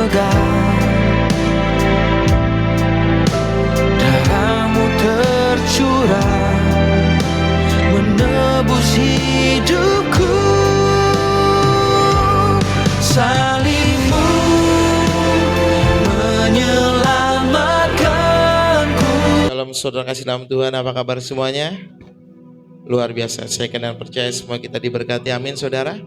pegang, darahmu tercurah menebus hidupku. Salibmu menyelamatkanku. Salam saudara kasih dalam Tuhan, apa kabar semuanya? Luar biasa, saya kenal percaya semua kita diberkati, amin saudara.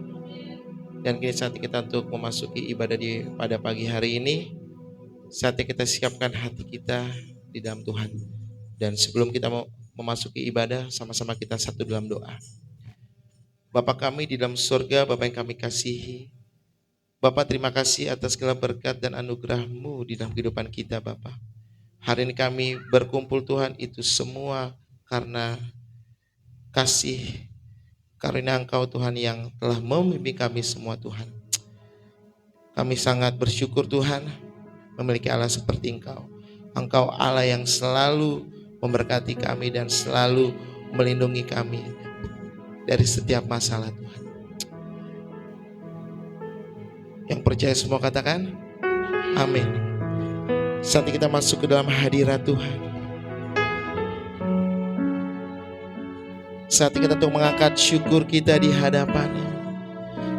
Dan kini saatnya kita untuk memasuki ibadah pada pagi hari ini. Saatnya kita siapkan hati kita di dalam Tuhan. Dan sebelum kita mau memasuki ibadah, sama-sama kita satu dalam doa. Bapa kami di dalam surga, Bapa yang kami kasihi, Bapa terima kasih atas segala berkat dan anugerah-Mu di dalam kehidupan kita Bapa. Hari ini kami berkumpul Tuhan, itu semua karena kasih karena Engkau Tuhan yang telah membimbing kami semua Tuhan. Kami sangat bersyukur Tuhan memiliki Allah seperti Engkau. Engkau Allah yang selalu memberkati kami dan selalu melindungi kami dari setiap masalah Tuhan. Yang percaya semua katakan amin. Saat kita masuk ke dalam hadirat Tuhan, saat kita untuk mengangkat syukur kita di hadapannya.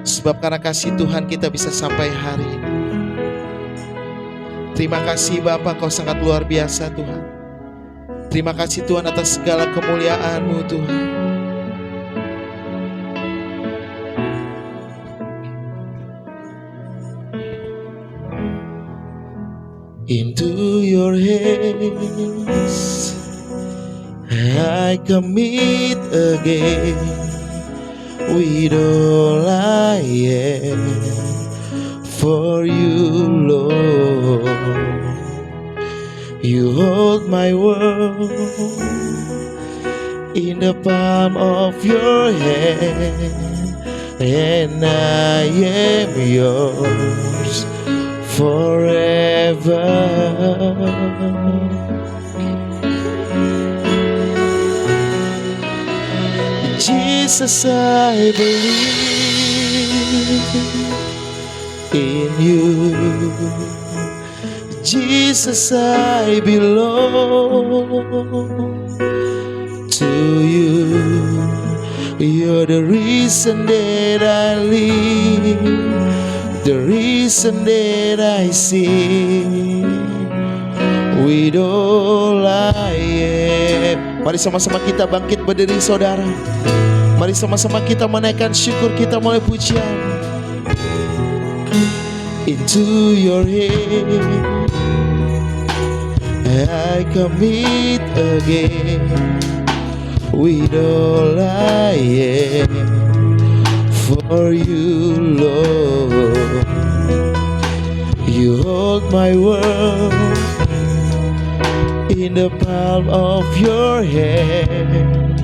Sebab karena kasih Tuhan kita bisa sampai hari ini. Terima kasih Bapa, Kau sangat luar biasa Tuhan. Terima kasih Tuhan atas segala kemuliaan-Mu Tuhan. Into your hands I commit again, with all I am for you, Lord. You hold my world in the palm of your hand, and I am yours forever. Jesus, I believe in you. Jesus, I belong to you. You're the reason that I live, the reason that I sing, with all I am. Mari sama-sama kita bangkit berdiri saudara. Mari sama-sama kita menaikkan syukur kita melalui pujian. Into your hand I commit again, with all I am for you, Lord. You hold my world in the palm of your hand,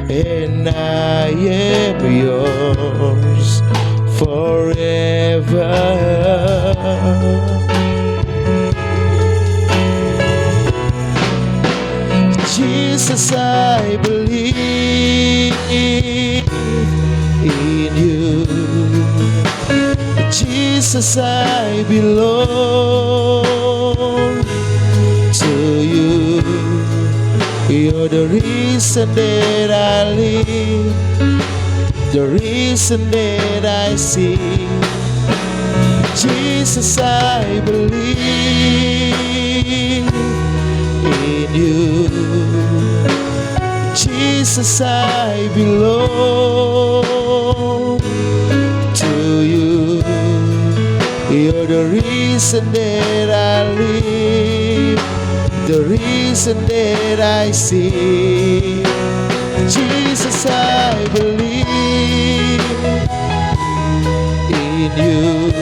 and I am yours forever. Jesus, I believe in you. Jesus, I belong to you. You're the reason that I live, the reason that I sing. Jesus, I believe in you. Jesus, I belong to you. You're the reason that I live, the reason that I sing. Jesus, I believe in you.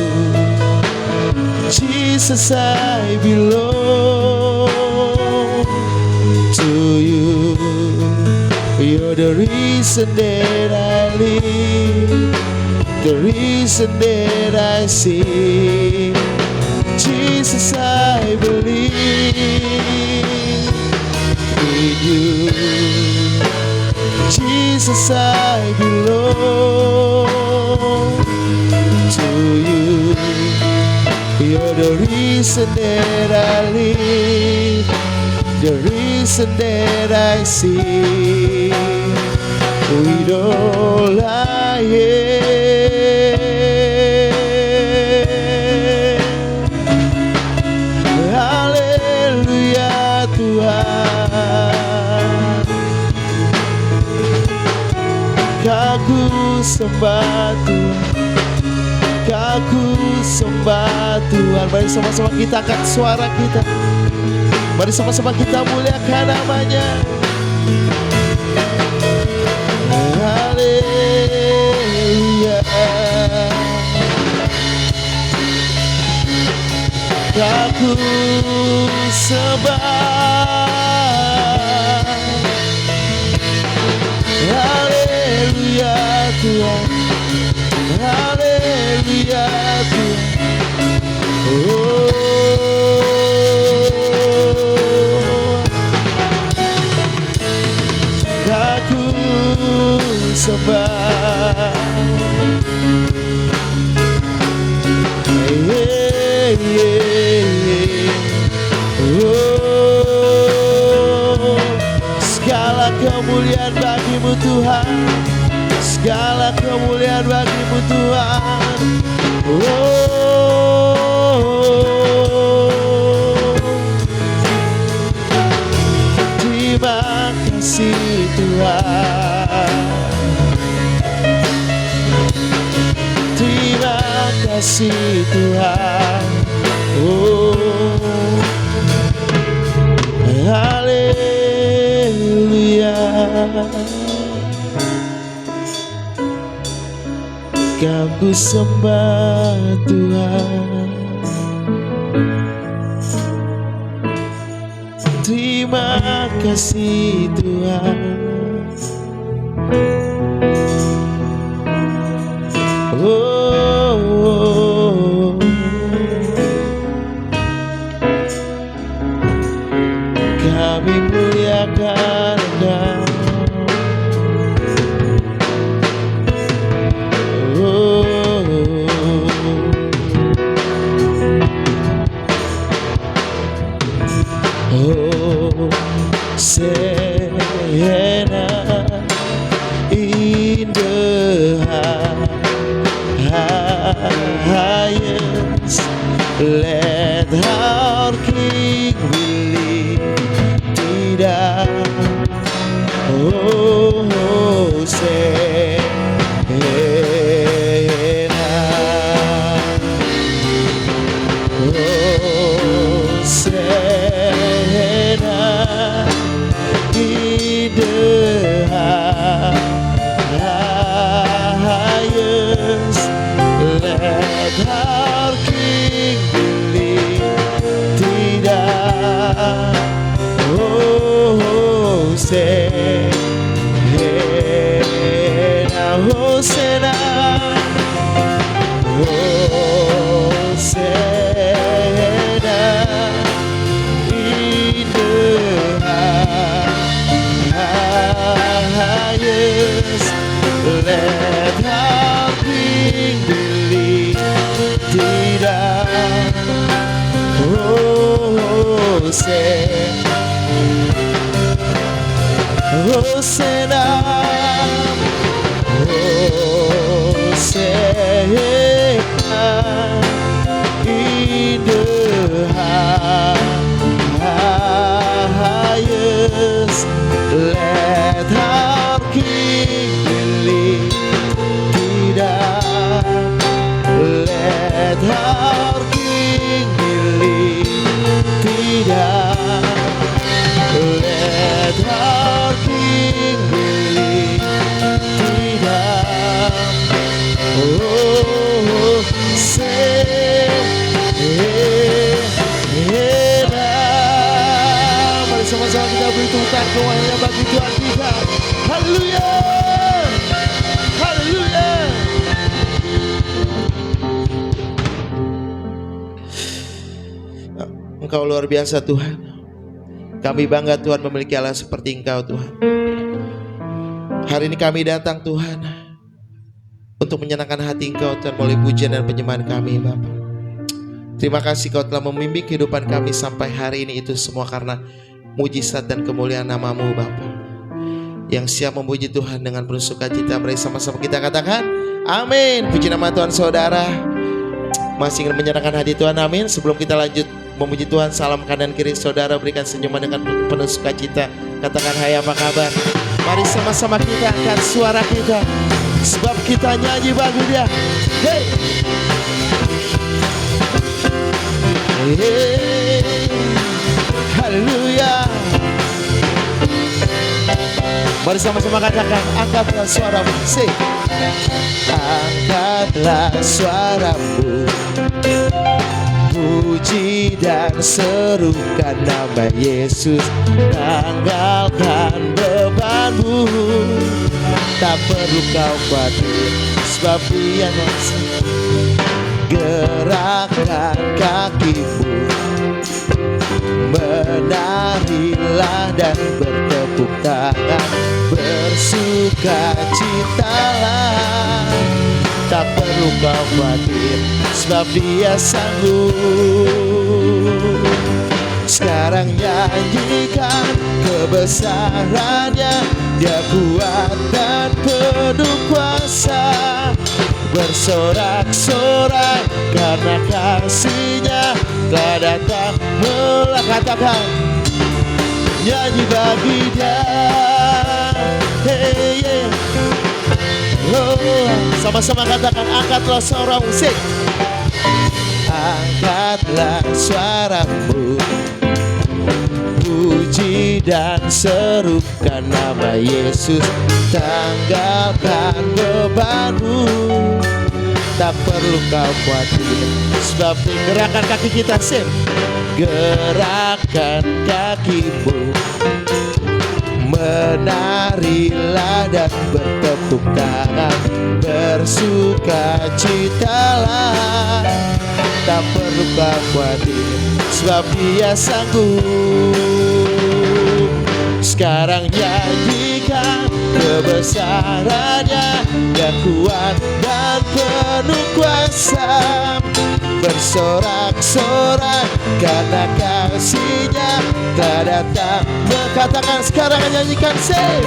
Jesus, I belong to you. You're the reason that I live, the reason that I sing. Jesus, I believe in you. Jesus, I belong to you. You're the reason that I live, the reason that I see, with all I am. Haleluya Tuhan, Aku sembah Tuhan, Aku sembah Tuhan. Mari sama-sama kita angkat suara kita, mari sama-sama kita muliakan namanya. Haleluya, Aku sembah. Haleluya Tuhan, haleluya Tuhan. Oh, Aku sembah. Oh, segala kemuliaan bagimu Tuhan, segala kemuliaan bagimu Tuhan. Oh, terima kasih Tuhan, terima kasih Tuhan. Oh, haleluya, Kau ku sembah Tuhan. Terima kasih Tuhan. Oh, kami muliakan Engkau. Hosanna in the highest. Let our King be lifted up. Oh, Hosanna, Hosanna in the highest. Let our King be lifted up. Oh, Hosanna, Hosanna, Hosanna in the highest. Let our King be lifted up. Oh, Hosanna, Hosanna in the highest. Let our King be lifted up. Let our King be lifted up. Let our King be lifted up. Oh, mari sama-sama kita beri tepuk tangan semuanya bagi Tuhan kita. Haleluya, haleluya. Engkau luar biasa Tuhan. Kami bangga Tuhan memiliki Allah seperti Engkau Tuhan. Hari ini kami datang Tuhan untuk menyenangkan hati Engkau Tuhan melalui pujian dan penyembahan kami Bapa. Terima kasih Kau telah membimbing kehidupan kami sampai hari ini. Itu semua karena mujizat dan kemuliaan nama-Mu Bapa. Yang siap memuji Tuhan dengan penuh sukacita. Mari sama-sama kita katakan amin. Puji nama Tuhan. Saudara masih ingin menyerahkan hati Tuhan, amin. Sebelum kita lanjut memuji Tuhan, salam kanan kiri saudara, berikan senyuman dengan penuh sukacita. Katakan hai, apa kabar? Mari sama-sama kita angkat suara kita, sebab kita nyanyi bagi Dia. Hey, hey, haleluya. Mari sama-sama katakan, angkatlah suaramu. Say, angkatlah suaramu, puji dan serukan nama Yesus. Tanggalkan bebanmu, tak perlu kau khawatir, sebab Dia yang gerakkan kakimu, menarilah dan bertepuk tangan, bersukacitalah, tak perlu kau khawatir, sebab Dia sanggup. Sekarang nyanyikan kebesarannya, Dia kuat dan penuh kuasa. Bersorak-sorak karena kasih-Nya telah datang. Katakan, nyanyi bagi Dia. Hey, yeah. Oh, sama-sama katakan, angkatlah suara musik. Angkatlah suaramu, puji dan serukan nama Yesus. Tanggalkan bebanmu, tak perlu kau khawatir, sebab gerakan kaki kita sip. Gerakan kakimu, menarilah dan bertepuk tangan, bersukacitalah, tak perlu kau khawatir, sebab Dia sanggup. Sekarang nyanyikan kebesarannya, Dia kuat dan penuh kuasa. Bersorak-sorak karena kasih-Nya telah datang. Katakan sekarang, nyanyikan say.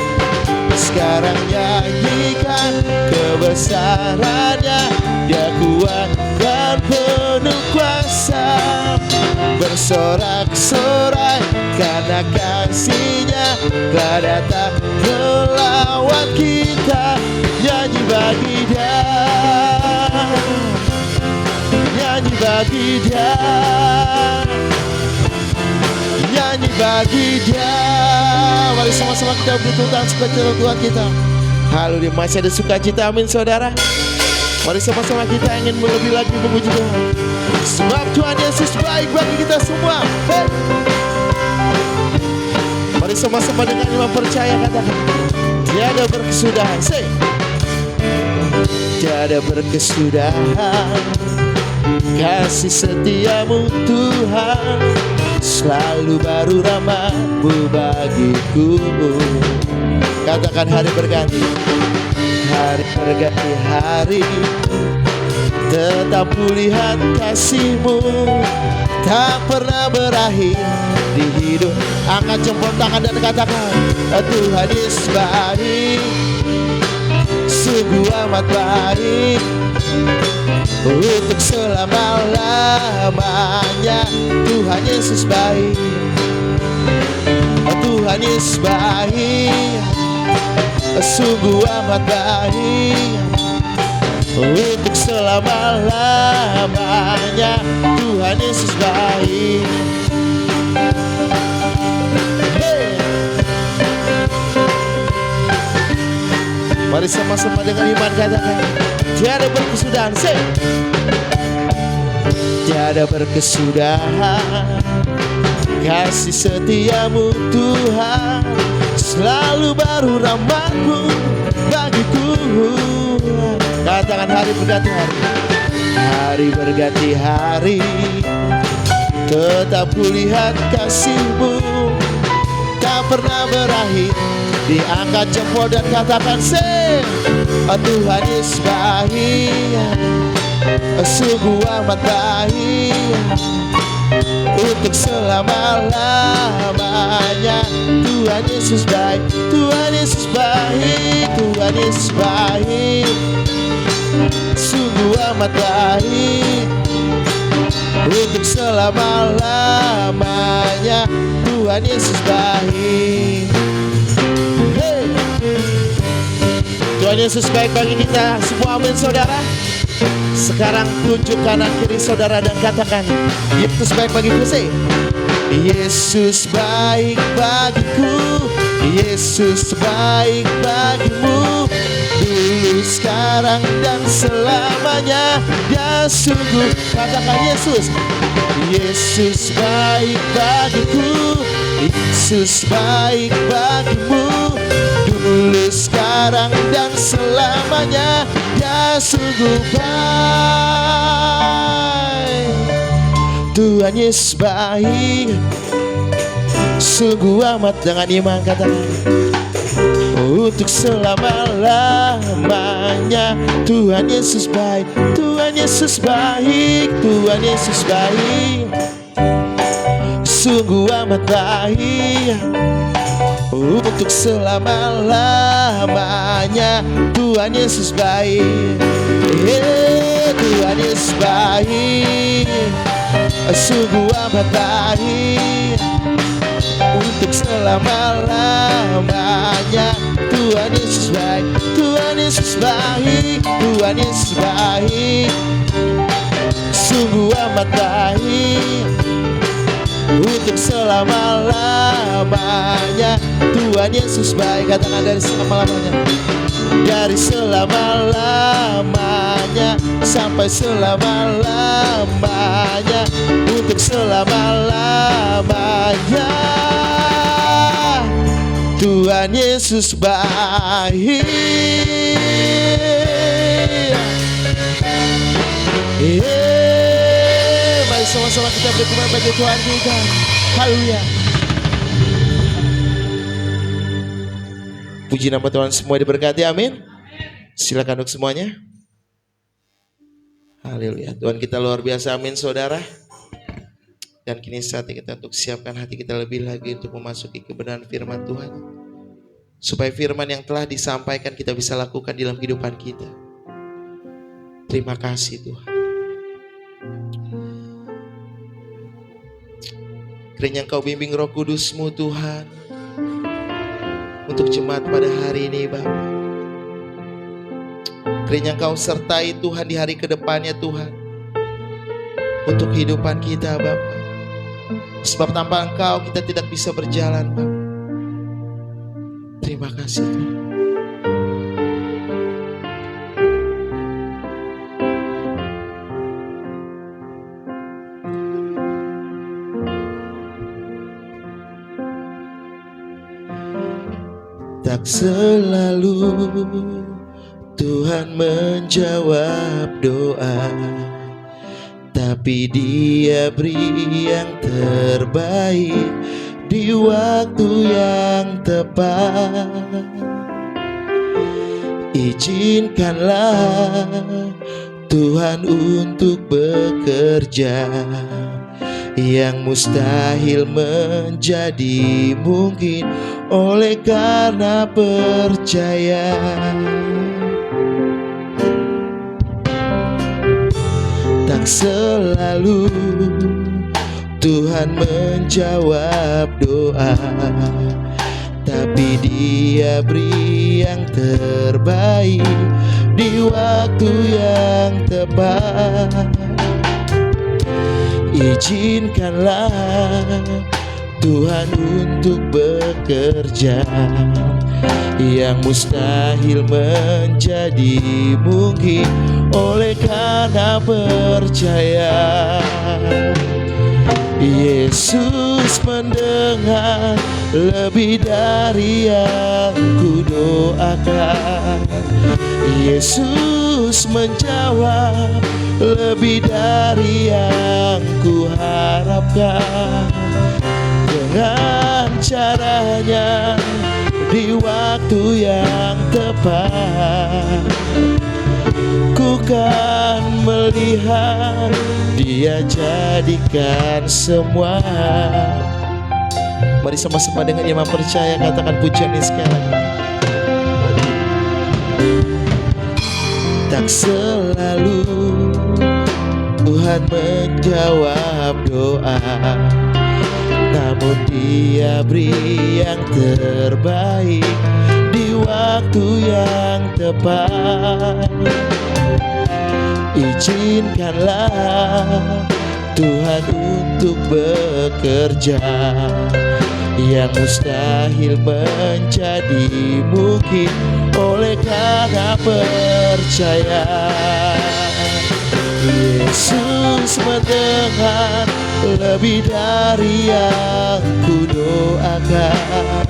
Sekarang nyanyikan kebesarannya, Dia kuat dan penuh kuasa. Bersorak-sorak karena kasih-Nya telah datang melawan kita. Nyanyi bagi Dia, nyanyi bagi Dia, nyanyi bagi Dia. Mari sama-sama kita beri tepuk tangan sukacita Tuhan kita. Haleluya, masih ada sukacita, amin saudara. Mari sama-sama kita ingin lebih lagi memuji Tuhan, sebab Tuhan Yesus baik bagi kita semua. Hey. Mari sama-sama dengan iman percaya katakan, tiada berkesudahan. Say, tiada berkesudahan kasih setiamu Tuhan, selalu baru rahmat-Mu bagiku. Katakan hari berganti, hari berganti hari, tetap kulihat kasih-Mu tak pernah berakhir di hidup. Angkat jempol tangan dan katakan, Tuhan Yesus baik, sungguh amat baik, untuk selama-lamanya. Tuhan Yesus baik, Tuhan Yesus baik, sungguh amat baik, untuk selama-lamanya. Tuhan Yesus baik. Hey. Mari sama-sama dengan iman katakan, tiada berkesudahan. Say, tiada berkesudahan kasih setiamu Tuhan, selalu baru rahmat-Mu bagiku. Katakan hari berganti hari, hari berganti hari, tetap kulihat kasih-Mu tak pernah berakhir. Diangkat jempol dan katakan say, Tuhan Yesus baik, sungguh amat baik untuk selama-lamanya. Tuhan Yesus baik, Tuhan Yesus baik, Tuhan Yesus baik, sungguh amat baik untuk selama-lamanya. Tuhan Yesus baik. Hey. Tuhan Yesus baik bagi kita semua, amin saudara. Sekarang tunjuk kanan kiri saudara dan katakan, Yesus baik bagiku. Say, Yesus baik bagiku, Yesus baik bagimu, dulu sekarang dan selamanya. Dia sungguh, katakan Yesus, Yesus baik bagiku, Yesus baik bagimu, dulu sekarang dan selamanya. Dia sungguh baik. Tuhan Yesus baik, sungguh amat. Dengan iman katakan, untuk selama-lamanya. Tuhan Yesus baik, Tuhan Yesus baik, Tuhan Yesus baik, sungguh amat baik untuk selama-lamanya. Tuhan Yesus baik, Tuhan Yesus baik, sungguh amat baik untuk selama-lamanya. Tuhan Yesus baik, Tuhan Yesus baik, Tuhan Yesus baik, sungguh amat baik untuk selama-lamanya. Tuhan Yesus baik, katakan dari selama-lamanya, dari selama-lamanya sampai selama-lamanya, untuk selama-lamanya. Tuhan Yesus baik. Mari sama-sama kita berdoa bagi Tuhan kita. Haleluya. Puji nama Tuhan, semua diberkati, amin. Silakan untuk semuanya. Haleluya. Tuhan kita luar biasa, amin saudara. Dan kini saatnya kita untuk siapkan hati kita lebih lagi untuk memasuki kebenaran firman Tuhan, supaya firman yang telah disampaikan kita bisa lakukan dalam kehidupan kita. Terima kasih Tuhan. Kiranya Engkau bimbing Roh Kudus-Mu Tuhan untuk jemaat pada hari ini Bapa. Kiranya Engkau sertai Tuhan di hari kedepannya Tuhan, untuk kehidupan kita Bapa. Sebab tanpa Engkau kita tidak bisa berjalan Bapa. Terima kasih Tuhan. Tak selalu Tuhan menjawab doa, tapi Dia beri yang terbaik di waktu yang tepat. Izinkanlah Tuhan untuk bekerja, yang mustahil menjadi mungkin oleh karena percaya. Tak selalu Tuhan menjawab doa, tapi Dia beri yang terbaik di waktu yang tepat. Izinkanlah Tuhan untuk bekerja, yang mustahil menjadi mungkin oleh karena percaya. Yesus mendengar lebih dari yang kudoakan. Yesus menjawab lebih dari yang kuharapkan. Dengan caranya di waktu yang tepat, ku ku kan melihat Dia jadikan semua. Mari sama-sama dengan iman percaya katakan pujian ini sekali lagi. Tak selalu Tuhan menjawab doa, namun Dia beri yang terbaik di waktu yang tepat. Izinkanlah Tuhan untuk bekerja, yang mustahil menjadi mungkin oleh karena percaya. Yesus mendengar lebih dari yang ku doakan.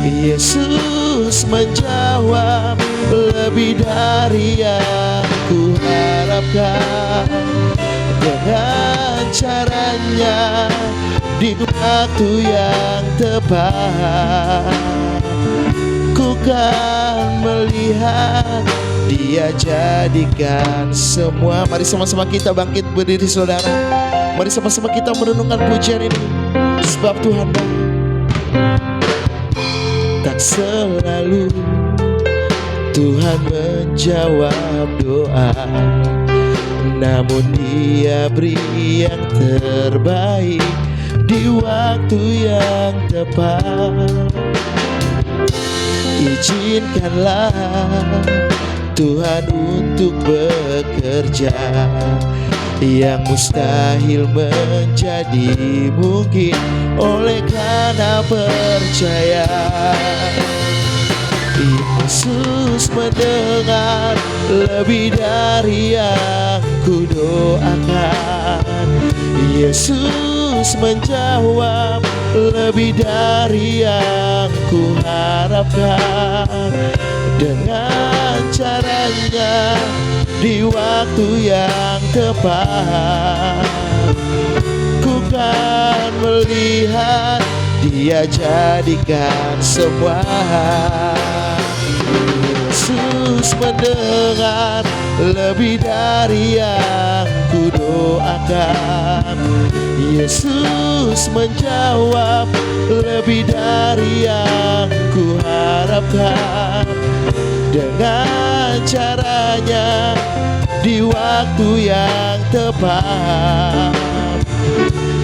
Yesus menjawab lebih dari yang ku harapkan. Dengan caranya di waktu yang tepat, ku kan melihat Dia jadikan semua. Mari sama-sama kita bangkit berdiri saudara. Mari sama-sama kita merenungkan pujian ini. Sebab Tuhan baik. Tak selalu Tuhan menjawab doa, namun Dia beri yang terbaik di waktu yang tepat. Izinkanlah Tuhan untuk bekerja, yang mustahil menjadi mungkin oleh karena percaya. Yesus mendengar lebih dari yang ku doakan. Yesus menjawab lebih dari yang ku harapkan. Dengan caranya di waktu yang tepat, ku kan melihat Dia jadikan semua. Yesus mendengar lebih dari yang ku doakan. Yesus menjawab lebih dari yang ku harapkan. Dengan caranya di waktu yang tepat,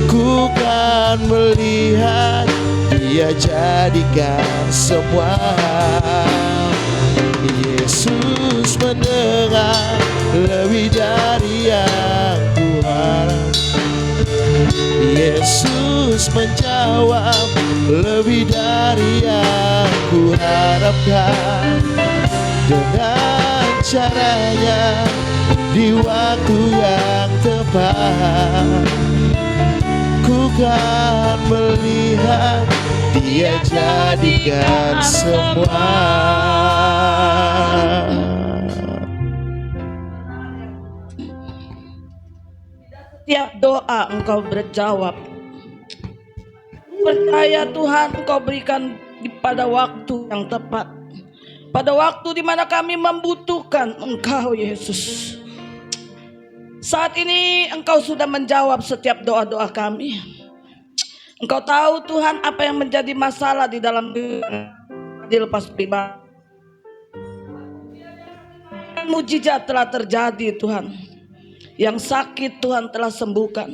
ku kan melihat Dia jadikan semua. Yesus mendengar lebih dari yang ku harap. Yesus menjawab lebih dari yang ku harapkan. Dengan caranya di waktu yang tepat, ku kan melihat Dia jadikan semua. Setiap doa Engkau berjawab. Percaya Tuhan, Engkau berikan pada waktu yang tepat. Pada waktu di mana kami membutuhkan Engkau, Yesus. Saat ini Engkau sudah menjawab setiap doa-doa kami. Engkau tahu Tuhan apa yang menjadi masalah di dalam dilepas pribadi. Mujizat telah terjadi Tuhan. Yang sakit Tuhan telah sembuhkan.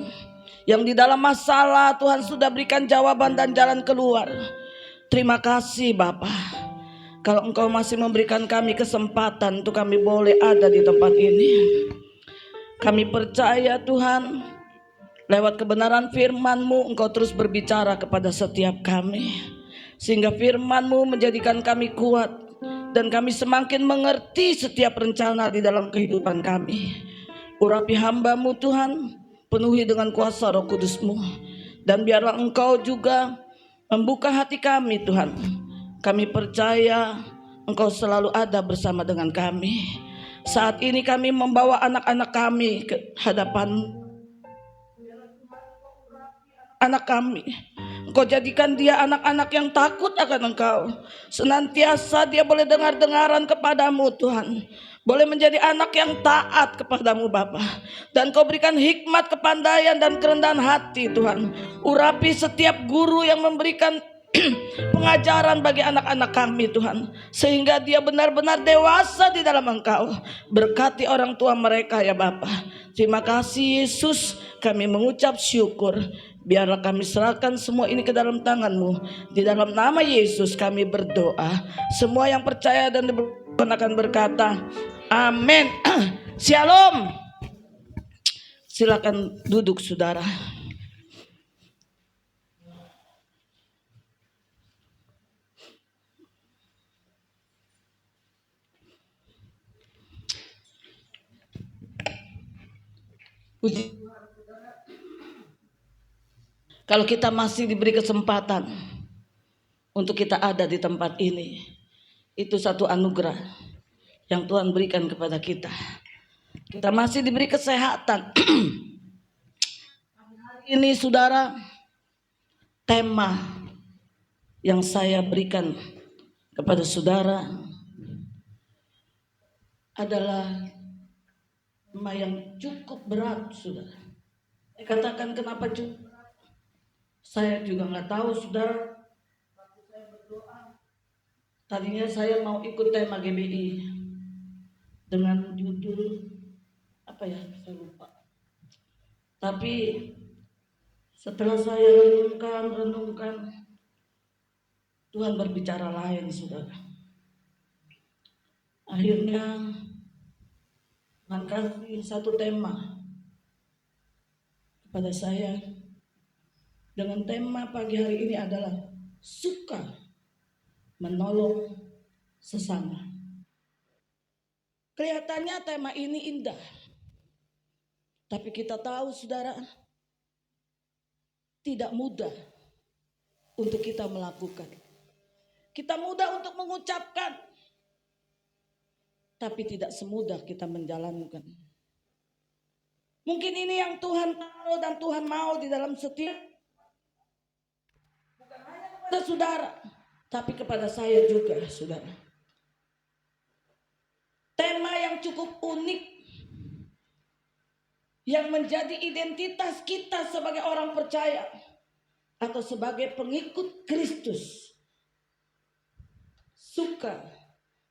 Yang di dalam masalah Tuhan sudah berikan jawaban dan jalan keluar. Terima kasih Bapa. Kalau Engkau masih memberikan kami kesempatan untuk kami boleh ada di tempat ini. Kami percaya Tuhan, lewat kebenaran firman-Mu Engkau terus berbicara kepada setiap kami. Sehingga firman-Mu menjadikan kami kuat. Dan kami semakin mengerti setiap rencana di dalam kehidupan kami. Urapi hamba-Mu Tuhan, penuhi dengan kuasa Roh Kudus-Mu. Dan biarlah Engkau juga membuka hati kami Tuhan. Kami percaya Engkau selalu ada bersama dengan kami. Saat ini kami membawa anak-anak kami ke hadapan anak kami. Engkau jadikan dia anak-anak yang takut akan Engkau. Senantiasa dia boleh dengar-dengaran kepadamu Tuhan. boleh menjadi anak yang taat kepadamu Bapa. Dan Kau berikan hikmat, kepandaian dan kerendahan hati Tuhan. Urapi setiap guru yang memberikan pengajaran bagi anak-anak kami Tuhan, sehingga dia benar-benar dewasa di dalam Engkau. Berkati orang tua mereka ya Bapa. Terima kasih Yesus, kami mengucap syukur. Biarlah kami serahkan semua ini ke dalam tangan-Mu. Di dalam nama Yesus kami berdoa. Semua yang percaya dan akan berkata amin. Shalom. Silakan duduk saudara. Kalau kita masih diberi kesempatan untuk kita ada di tempat ini, itu satu anugerah yang Tuhan berikan kepada kita. Kita masih diberi kesehatan. Hari ini saudara, tema yang saya berikan kepada saudara adalah tema yang cukup berat saudara. Saya katakan kenapa cukup berat? Saya juga nggak tahu saudara. Waktu saya berdoa, tadinya saya mau ikut tema GBI dengan judul apa ya, saya lupa. Tapi setelah saya renungkan, Tuhan berbicara lain saudara. Akhirnya Tuhan kasih satu tema kepada saya. Dengan tema pagi hari ini adalah suka menolong sesama. Kelihatannya tema ini indah. Tapi kita tahu saudara, tidak mudah untuk kita melakukan. Kita mudah untuk mengucapkan, tapi tidak semudah kita menjalankan. Mungkin ini yang Tuhan taruh dan Tuhan mau di dalam setiap, bukan hanya kepada saudara, tapi kepada saya juga saudara. Tema yang cukup unik, yang menjadi identitas kita sebagai orang percaya atau sebagai pengikut Kristus. Suka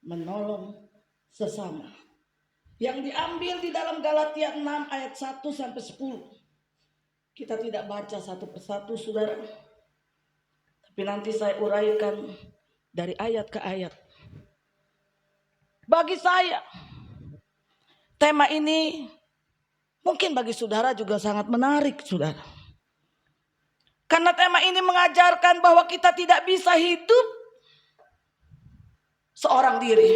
menolong sesama. Yang diambil di dalam Galatia 6 ayat 1 sampai 10. Kita tidak baca satu persatu saudara. Tapi nanti saya uraikan dari ayat ke ayat. Bagi saya, tema ini mungkin bagi saudara juga sangat menarik saudara. Karena tema ini mengajarkan bahwa kita tidak bisa hidup seorang diri.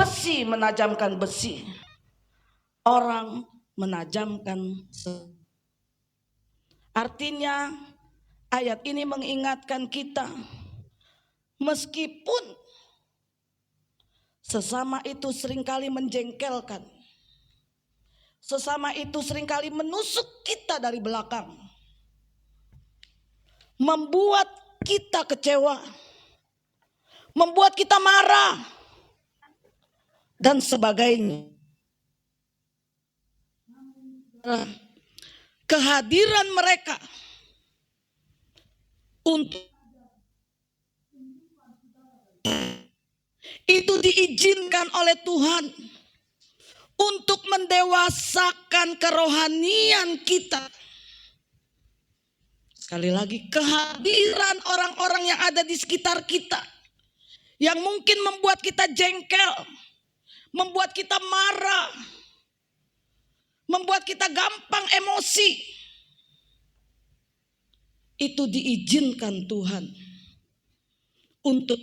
Besi menajamkan besi, orang menajamkan. Artinya ayat ini mengingatkan kita, meskipun sesama itu seringkali menjengkelkan, sesama itu seringkali menusuk kita dari belakang, membuat kita kecewa, membuat kita marah dan sebagainya. Kehadiran mereka untuk itu diizinkan oleh Tuhan untuk mendewasakan kerohanian kita. Sekali lagi, kehadiran orang-orang yang ada di sekitar kita yang mungkin membuat kita jengkel, membuat kita marah, membuat kita gampang emosi, itu diizinkan Tuhan untuk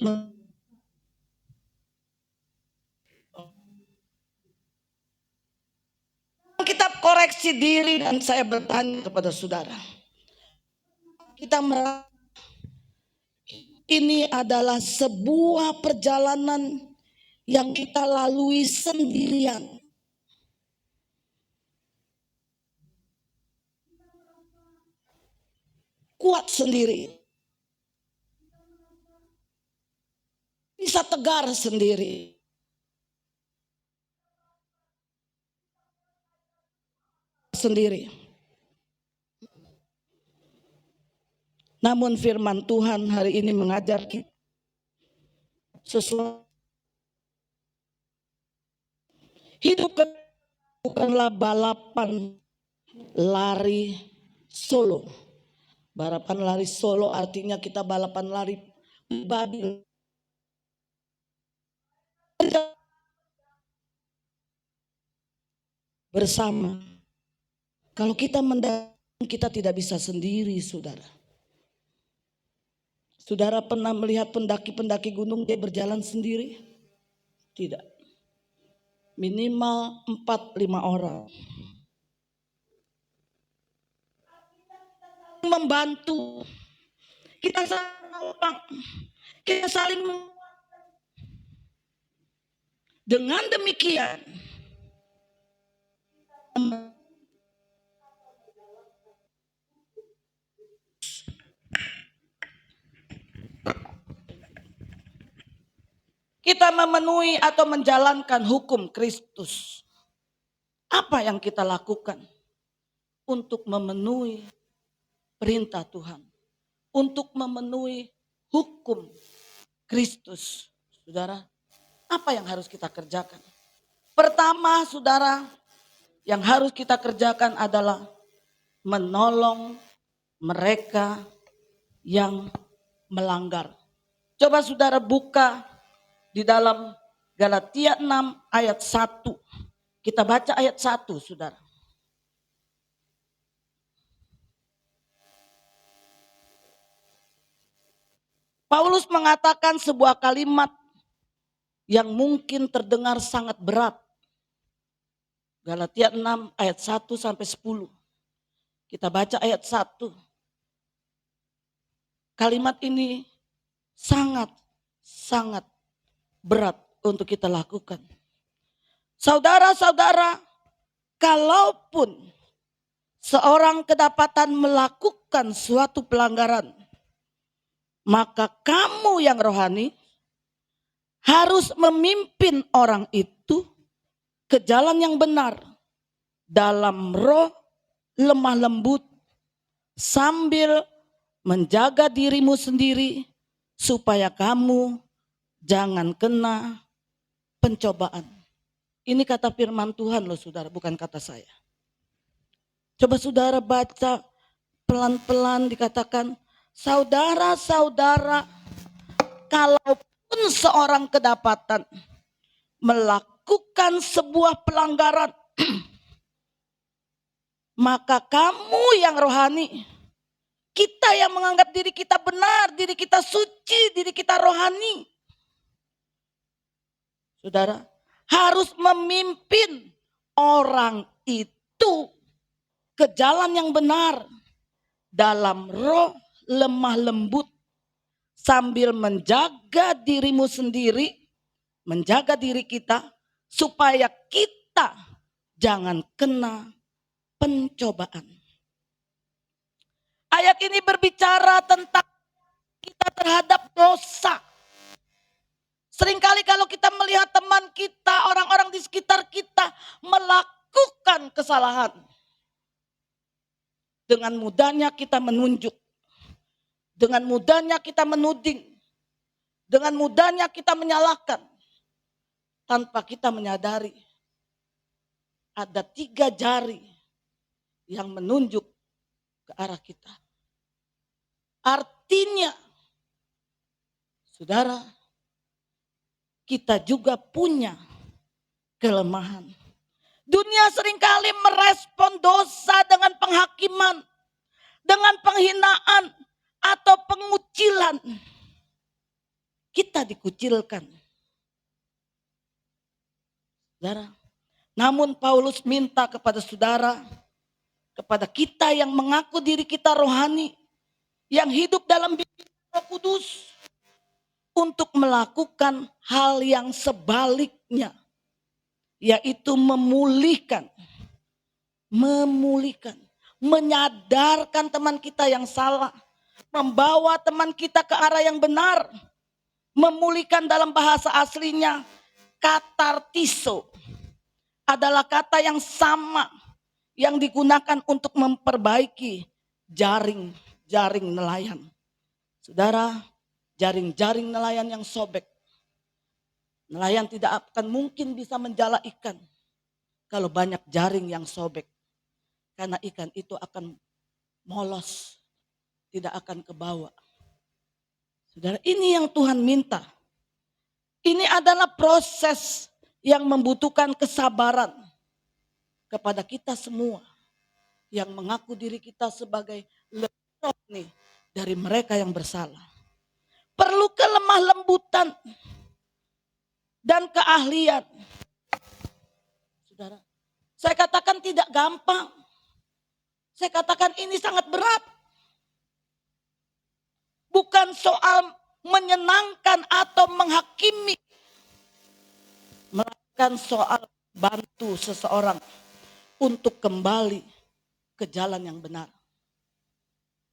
kitab koreksi diri. Dan saya bertanya kepada saudara, kita merasa ini adalah sebuah perjalanan yang kita lalui sendirian. Kuat sendiri. Bisa tegar sendiri. Sendiri. Namun firman Tuhan hari ini mengajar kita sesuatu. Hidup bukanlah balapan lari solo. Balapan lari solo artinya kita balapan lari pribadi. Bersama. Kalau kita kita tidak bisa sendiri, saudara. Saudara pernah melihat pendaki-pendaki gunung dia berjalan sendiri? Tidak. Minimal 4-5 orang. Membantu. Kita saling menolong. Kita saling dengan demikian kita memenuhi atau menjalankan hukum Kristus. Apa yang kita lakukan untuk memenuhi perintah Tuhan? Untuk memenuhi hukum Kristus. Saudara, apa yang harus kita kerjakan? Pertama, saudara, yang harus kita kerjakan adalah menolong mereka yang melanggar. Coba saudara buka di dalam Galatia 6 ayat 1. Kita baca ayat 1, saudara. Paulus mengatakan sebuah kalimat yang mungkin terdengar sangat berat. Galatia 6 ayat 1 sampai 10. Kita baca ayat 1. Kalimat ini sangat berat untuk kita lakukan. Saudara-saudara, kalaupun seorang kedapatan melakukan suatu pelanggaran, maka kamu yang rohani harus memimpin orang itu ke jalan yang benar dalam roh lemah lembut sambil menjaga dirimu sendiri supaya kamu jangan kena pencobaan. Ini kata firman Tuhan loh saudara, bukan kata saya. Coba saudara baca pelan-pelan dikatakan, saudara-saudara, kalaupun seorang kedapatan melakukan sebuah pelanggaran, maka kamu yang rohani, kita yang menganggap diri kita benar, diri kita suci, diri kita rohani, saudara, harus memimpin orang itu ke jalan yang benar dalam roh lemah lembut sambil menjaga dirimu sendiri, menjaga diri kita supaya kita jangan kena pencobaan. Ayat ini berbicara tentang kita terhadap dosa. Seringkali kalau kita melihat teman kita, orang-orang di sekitar kita melakukan kesalahan, dengan mudahnya kita menunjuk, dengan mudahnya kita menuding, dengan mudahnya kita menyalahkan, tanpa kita menyadari ada 3 jari yang menunjuk ke arah kita. Artinya, saudara, kita juga punya kelemahan. Dunia seringkali merespon dosa dengan penghakiman, dengan penghinaan atau pengucilan. Kita dikucilkan. Saudara, namun Paulus minta kepada saudara, kepada kita yang mengaku diri kita rohani, yang hidup dalam bimbingan Roh Kudus, untuk melakukan hal yang sebaliknya, yaitu memulihkan, menyadarkan teman kita yang salah, membawa teman kita ke arah yang benar, memulihkan. Dalam bahasa aslinya katartiso adalah kata yang sama yang digunakan untuk memperbaiki jaring nelayan. Saudara, jaring nelayan yang sobek, nelayan tidak akan mungkin bisa menjala ikan kalau banyak jaring yang sobek. Karena ikan itu akan molos, tidak akan ke bawah. Saudara, ini yang Tuhan minta. Ini adalah proses yang membutuhkan kesabaran kepada kita semua yang mengaku diri kita sebagai lebih rohani dari mereka yang bersalah. Perlu kelemah lembutan dan keahlian. Saudara, saya katakan tidak gampang. Saya katakan ini sangat berat. Bukan soal menyenangkan atau menghakimi, melainkan soal bantu seseorang untuk kembali ke jalan yang benar.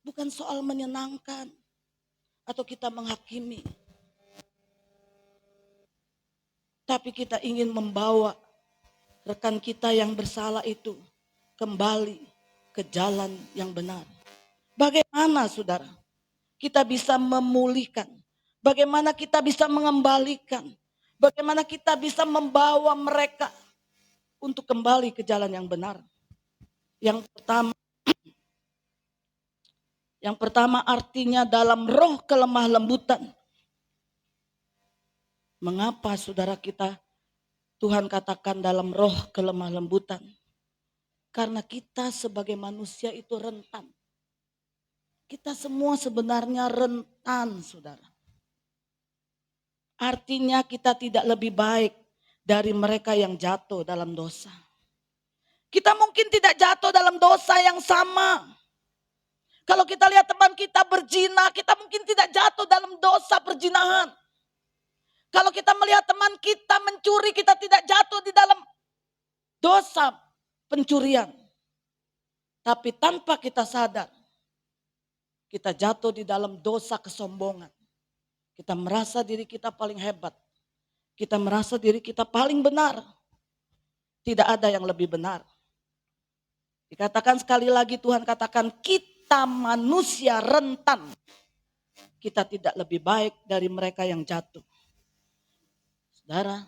Bukan soal menyenangkan atau kita menghakimi, tapi kita ingin membawa rekan kita yang bersalah itu kembali ke jalan yang benar. Bagaimana saudara kita bisa memulihkan? Bagaimana kita bisa mengembalikan? Bagaimana kita bisa membawa mereka untuk kembali ke jalan yang benar? Yang pertama artinya dalam roh kelemah lembutan. Mengapa saudara kita Tuhan katakan dalam roh kelemah lembutan? Karena kita sebagai manusia itu rentan. Kita semua sebenarnya rentan, saudara. Artinya kita tidak lebih baik dari mereka yang jatuh dalam dosa. Kita mungkin tidak jatuh dalam dosa yang sama. Kalau kita lihat teman kita berzina, kita mungkin tidak jatuh dalam dosa perzinahan. Kalau kita melihat teman kita mencuri, kita tidak jatuh di dalam dosa pencurian. Tapi tanpa kita sadar, kita jatuh di dalam dosa kesombongan. Kita merasa diri kita paling hebat. Kita merasa diri kita paling benar. Tidak ada yang lebih benar. Dikatakan sekali lagi Tuhan katakan kita manusia rentan. Kita tidak lebih baik dari mereka yang jatuh. Saudara,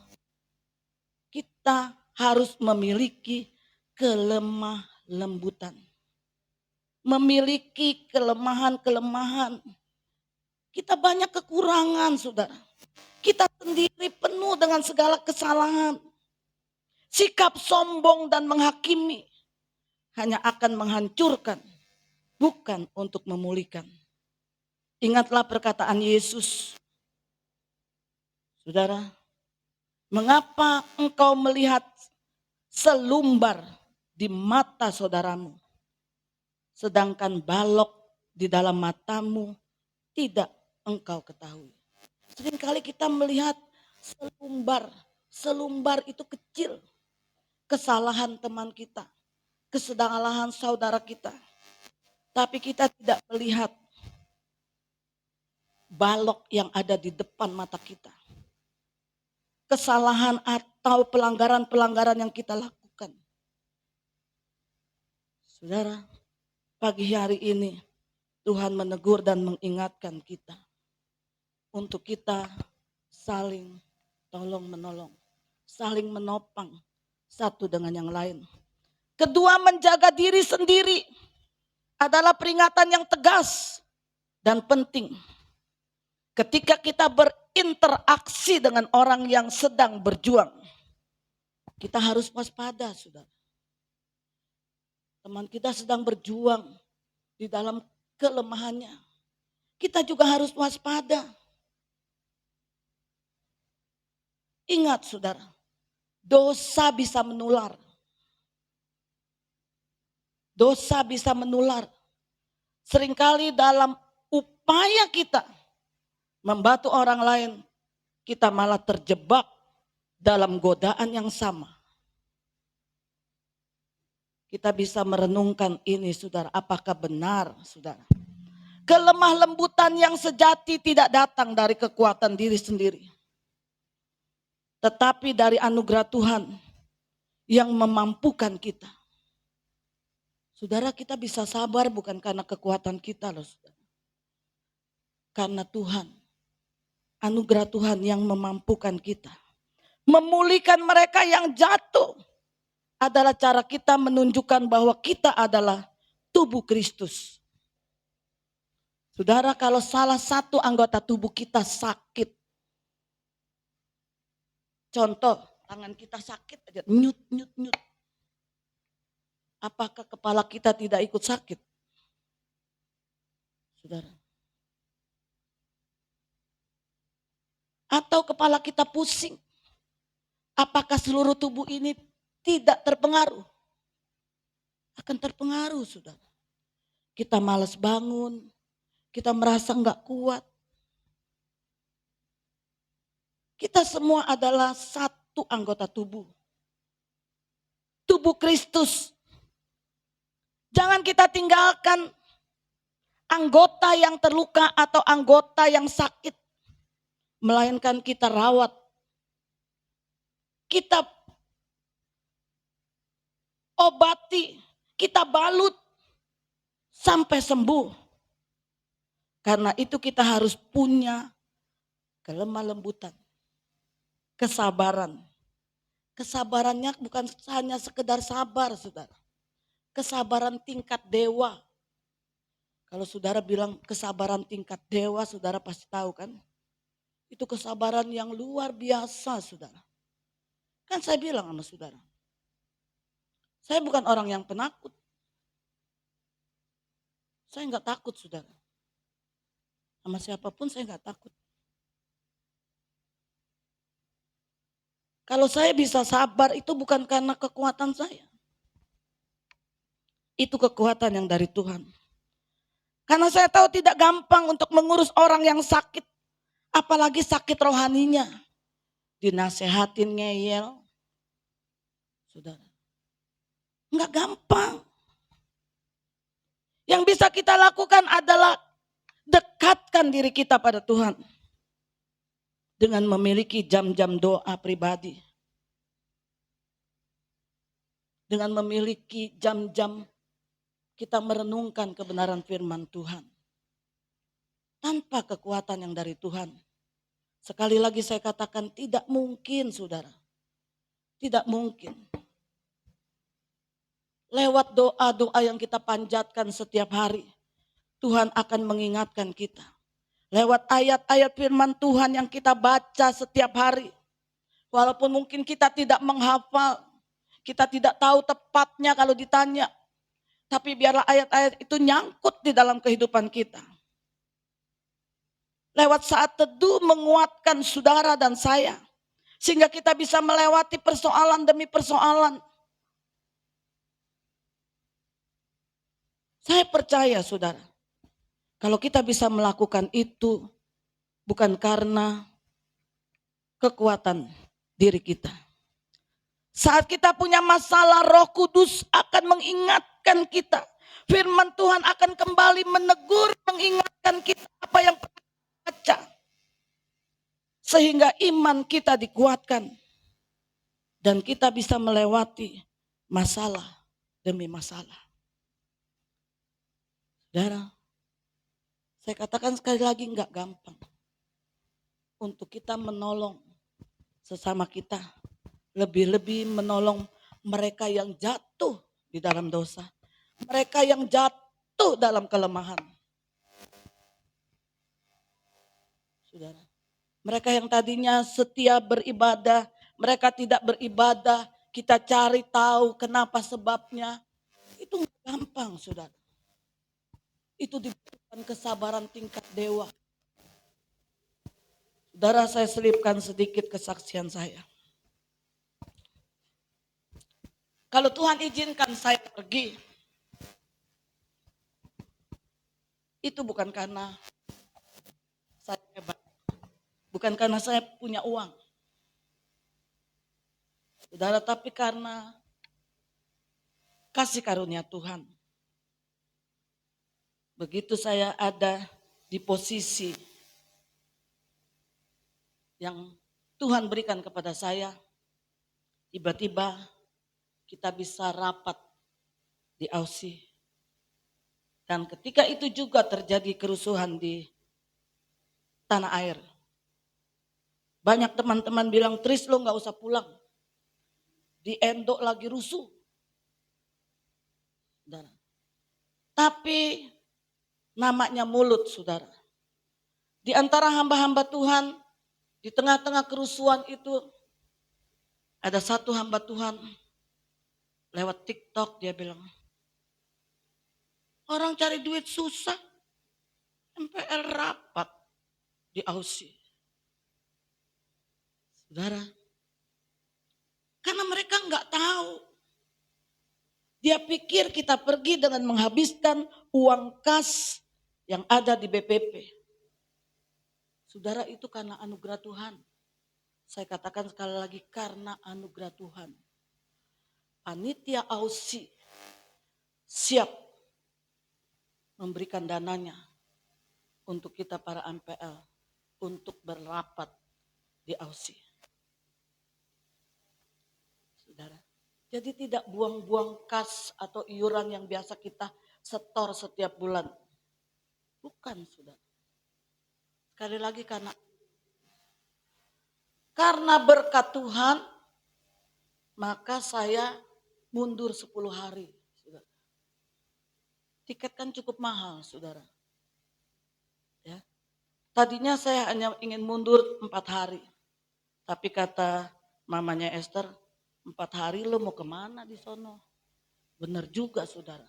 kita harus memiliki kelemah lembutan. Memiliki kelemahan-kelemahan. Kita banyak kekurangan, saudara. Kita sendiri penuh dengan segala kesalahan. Sikap sombong dan menghakimi hanya akan menghancurkan, bukan untuk memulihkan. Ingatlah perkataan Yesus. Saudara, mengapa engkau melihat selumbar di mata saudaramu, sedangkan balok di dalam matamu tidak engkau ketahui. Seringkali kita melihat selumbar itu kecil. Kesalahan teman kita, kesalahan saudara kita. Tapi kita tidak melihat balok yang ada di depan mata kita. Kesalahan atau pelanggaran-pelanggaran yang kita lakukan. Saudara, pagi hari ini Tuhan menegur dan mengingatkan kita untuk kita saling tolong menolong, saling menopang satu dengan yang lain. Kedua, menjaga diri sendiri adalah peringatan yang tegas dan penting. Ketika kita berinteraksi dengan orang yang sedang berjuang, kita harus waspada, saudara. Teman kita sedang berjuang di dalam kelemahannya. Kita juga harus waspada. Ingat saudara, dosa bisa menular. Dosa bisa menular. Seringkali dalam upaya kita membantu orang lain, kita malah terjebak dalam godaan yang sama. Kita bisa merenungkan ini, saudara. Apakah benar, saudara? Kelemah lembutan yang sejati tidak datang dari kekuatan diri sendiri, tetapi dari anugerah Tuhan yang memampukan kita. Saudara, kita bisa sabar bukan karena kekuatan kita loh, saudara. Karena Tuhan, anugerah Tuhan yang memampukan kita. Memulihkan mereka yang jatuh adalah cara kita menunjukkan bahwa kita adalah tubuh Kristus. Saudara, kalau salah satu anggota tubuh kita sakit, contoh tangan kita sakit aja, nyut. Apakah kepala kita tidak ikut sakit? Saudara. Atau kepala kita pusing, apakah seluruh tubuh ini tidak terpengaruh? Akan terpengaruh, saudara. Kita malas bangun, kita merasa enggak kuat. Kita semua adalah satu anggota tubuh. Tubuh Kristus. Jangan kita tinggalkan anggota yang terluka atau anggota yang sakit. Melainkan kita rawat. Kita obati, kita balut sampai sembuh. Karena itu kita harus punya kelemah lembutan, kesabaran. Kesabarannya bukan hanya sekedar sabar, saudara. Kesabaran tingkat dewa. Kalau saudara bilang kesabaran tingkat dewa, saudara pasti tahu kan? Itu kesabaran yang luar biasa, saudara. Kan saya bilang sama saudara, saya bukan orang yang penakut. Saya enggak takut, saudara. Sama siapapun saya enggak takut. Kalau saya bisa sabar itu bukan karena kekuatan saya. Itu kekuatan yang dari Tuhan. Karena saya tahu tidak gampang untuk mengurus orang yang sakit. Apalagi sakit rohaninya. Dinasehatin ngeyel. Saudara. Enggak gampang. Yang bisa kita lakukan adalah dekatkan diri kita pada Tuhan. Dengan memiliki jam-jam doa pribadi. Dengan memiliki jam-jam kita merenungkan kebenaran firman Tuhan. Tanpa kekuatan yang dari Tuhan. Sekali lagi saya katakan tidak mungkin, saudara. Tidak mungkin. Lewat doa-doa yang kita panjatkan setiap hari, Tuhan akan mengingatkan kita. Lewat ayat-ayat firman Tuhan yang kita baca setiap hari. Walaupun mungkin kita tidak menghafal, kita tidak tahu tepatnya kalau ditanya. Tapi biarlah ayat-ayat itu nyangkut di dalam kehidupan kita. Lewat saat teduh menguatkan saudara dan saya. Sehingga kita bisa melewati persoalan demi persoalan. Saya percaya, saudara, kalau kita bisa melakukan itu bukan karena kekuatan diri kita. Saat kita punya masalah, Roh Kudus akan mengingatkan kita. Firman Tuhan akan kembali menegur, mengingatkan kita apa yang pernah kita baca. Sehingga iman kita dikuatkan. Dan kita bisa melewati masalah demi masalah. Saudara, saya katakan sekali lagi enggak gampang untuk kita menolong sesama kita. Lebih-lebih menolong mereka yang jatuh di dalam dosa. Mereka yang jatuh dalam kelemahan. Saudara, mereka yang tadinya setia beribadah, mereka tidak beribadah, kita cari tahu kenapa sebabnya. Itu enggak gampang, saudara. Itu dibutuhkan kesabaran tingkat dewa. Saudara, saya selipkan sedikit kesaksian saya. Kalau Tuhan izinkan saya pergi, itu bukan karena saya hebat. Bukan karena saya punya uang. Saudara, tapi karena kasih karunia Tuhan. Begitu saya ada di posisi yang Tuhan berikan kepada saya, tiba-tiba kita bisa rapat di Aussie. Dan ketika itu juga terjadi kerusuhan di tanah air. Banyak teman-teman bilang, Tris lo gak usah pulang. Di Endo lagi rusuh. Saudara. Tapi namanya mulut, saudara. Di antara hamba-hamba Tuhan, di tengah-tengah kerusuhan itu, ada satu hamba Tuhan, lewat TikTok dia bilang, orang cari duit susah, MPL rapat di Aussie. Saudara, karena mereka nggak tahu. Dia pikir kita pergi dengan menghabiskan uang kas yang ada di BPP. Saudara, itu karena anugerah Tuhan. Saya katakan sekali lagi, karena anugerah Tuhan. Panitia Aussie siap memberikan dananya untuk kita para MPL untuk berrapat di Aussie. Saudara, jadi tidak buang-buang kas atau iuran yang biasa kita setor setiap bulan. Bukan, saudara. Sekali lagi karena berkat Tuhan, maka saya mundur 10 hari. Saudara. Tiket kan cukup mahal, saudara. Ya. Tadinya saya hanya ingin mundur 4 hari. Tapi kata mamanya Esther, 4 hari lo mau kemana di sono? Benar juga, saudara.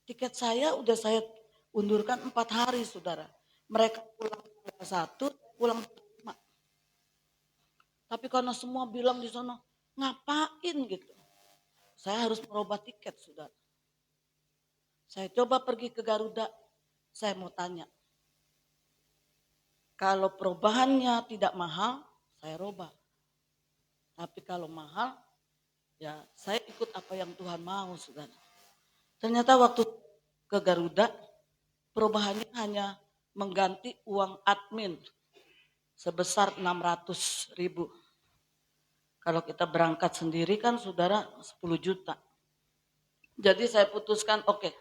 Tiket saya udah saya undurkan 4 hari, saudara. Mereka pulang 1, pulang 5. Tapi karena semua bilang di sono, ngapain gitu. Saya harus merubah tiket, saudara. Saya coba pergi ke Garuda, saya mau tanya. Kalau perubahannya tidak mahal, saya robah. Tapi kalau mahal, ya saya ikut apa yang Tuhan mau, saudara. Ternyata waktu ke Garuda, perubahannya hanya mengganti uang admin sebesar 600.000. Kalau kita berangkat sendiri kan saudara 10 juta. Jadi saya putuskan oke,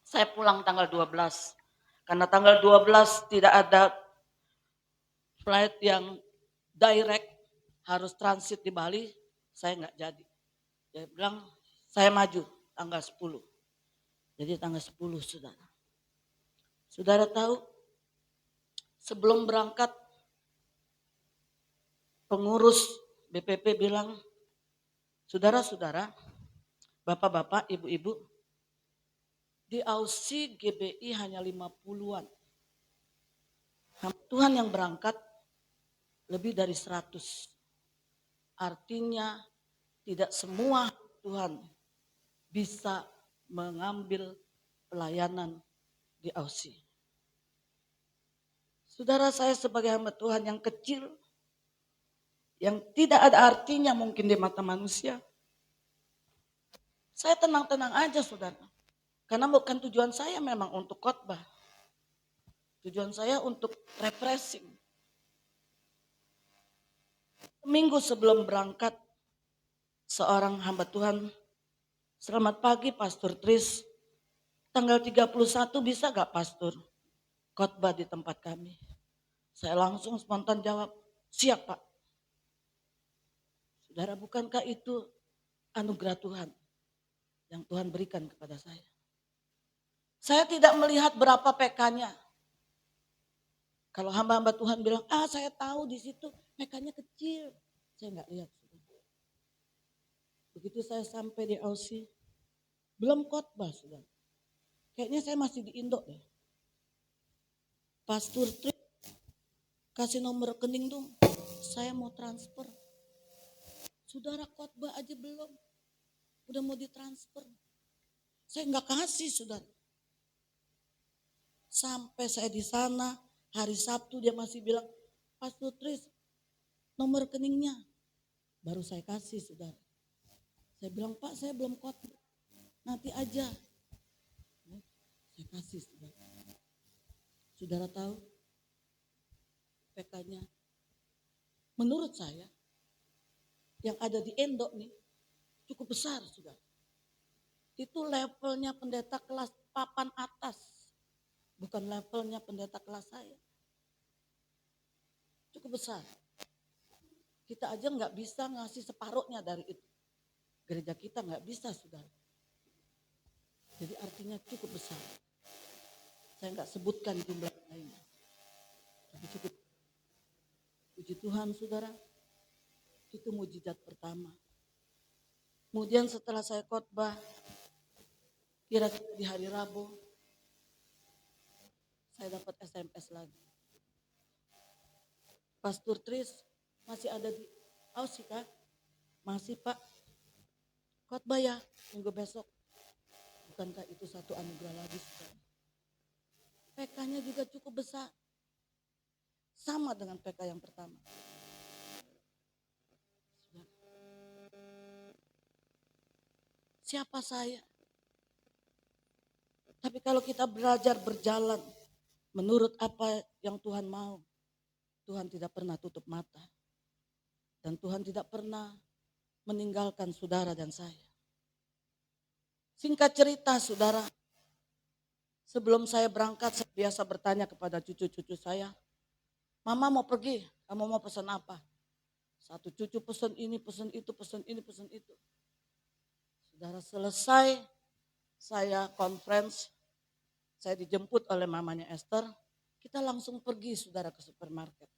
saya pulang tanggal 12. Karena tanggal 12 tidak ada flight yang direct, harus transit di Bali, saya nggak jadi. Dia bilang saya maju tanggal 10. Jadi tanggal 10, saudara. Saudara tahu, sebelum berangkat pengurus BPP bilang, saudara-saudara, bapak-bapak, ibu-ibu, di Aussie GBI hanya 50-an. Tuhan yang berangkat lebih dari 100. Artinya tidak semua Tuhan bisa mengambil pelayanan di Aussie. Saudara, saya sebagai hamba Tuhan yang kecil, yang tidak ada artinya mungkin di mata manusia, saya tenang-tenang aja, saudara. Karena bukan tujuan saya memang untuk khotbah. Tujuan saya untuk refreshing. Minggu sebelum berangkat, seorang hamba Tuhan, selamat pagi Pastor Tris, tanggal 31 bisa gak Pastor khotbah di tempat kami? Saya langsung spontan jawab, siap Pak. Saudara, bukankah itu anugerah Tuhan yang Tuhan berikan kepada saya? Saya tidak melihat berapa PK-nya. Kalau hamba-hamba Tuhan bilang, saya tahu di situ PK-nya kecil. Saya nggak lihat. Begitu saya sampai di Aussie, belum khotbah, saudara. Kayaknya saya masih di Indo deh. Pastor Tris, kasih nomor rekening dong. Saya mau transfer. Saudara, khotbah aja belum. Udah mau ditransfer. Saya nggak kasih, saudara. Sampai saya di sana, hari Sabtu dia masih bilang, Pastor Tris, nomor rekeningnya. Baru saya kasih, saudara. Saya bilang, Pak, saya belum khotbah. Nanti aja. Saya kasih, saudara. Saudara tahu PK-nya. Menurut saya, yang ada di Endo nih cukup besar, saudara. Itu levelnya pendeta kelas papan atas. Bukan levelnya pendeta kelas saya. Cukup besar. Kita aja nggak bisa ngasih separuhnya dari itu. Gereja kita nggak bisa, saudara. Jadi artinya cukup besar. Saya nggak sebutkan jumlah lainnya. Tapi cukup. Puji Tuhan, saudara. Itu mujizat pertama. Kemudian setelah saya khotbah, kira-kira di hari Rabu, saya dapat SMS lagi. Pastor Tris masih ada di Aussie kah? Masih Pak. Khotbah ya minggu besok. Bukankah itu satu anugerah lagi, saudara? PK-nya juga cukup besar. Sama dengan PK yang pertama. Siapa saya? Tapi kalau kita belajar berjalan menurut apa yang Tuhan mau, Tuhan tidak pernah tutup mata. Dan Tuhan tidak pernah meninggalkan saudara dan saya. Singkat cerita, saudara, sebelum saya berangkat, saya biasa bertanya kepada cucu-cucu saya, Mama mau pergi, kamu mau pesan apa? Satu cucu pesan ini, pesan itu, pesan ini, pesan itu. Saudara, selesai saya conference, saya dijemput oleh mamanya Esther, kita langsung pergi, saudara, ke supermarket.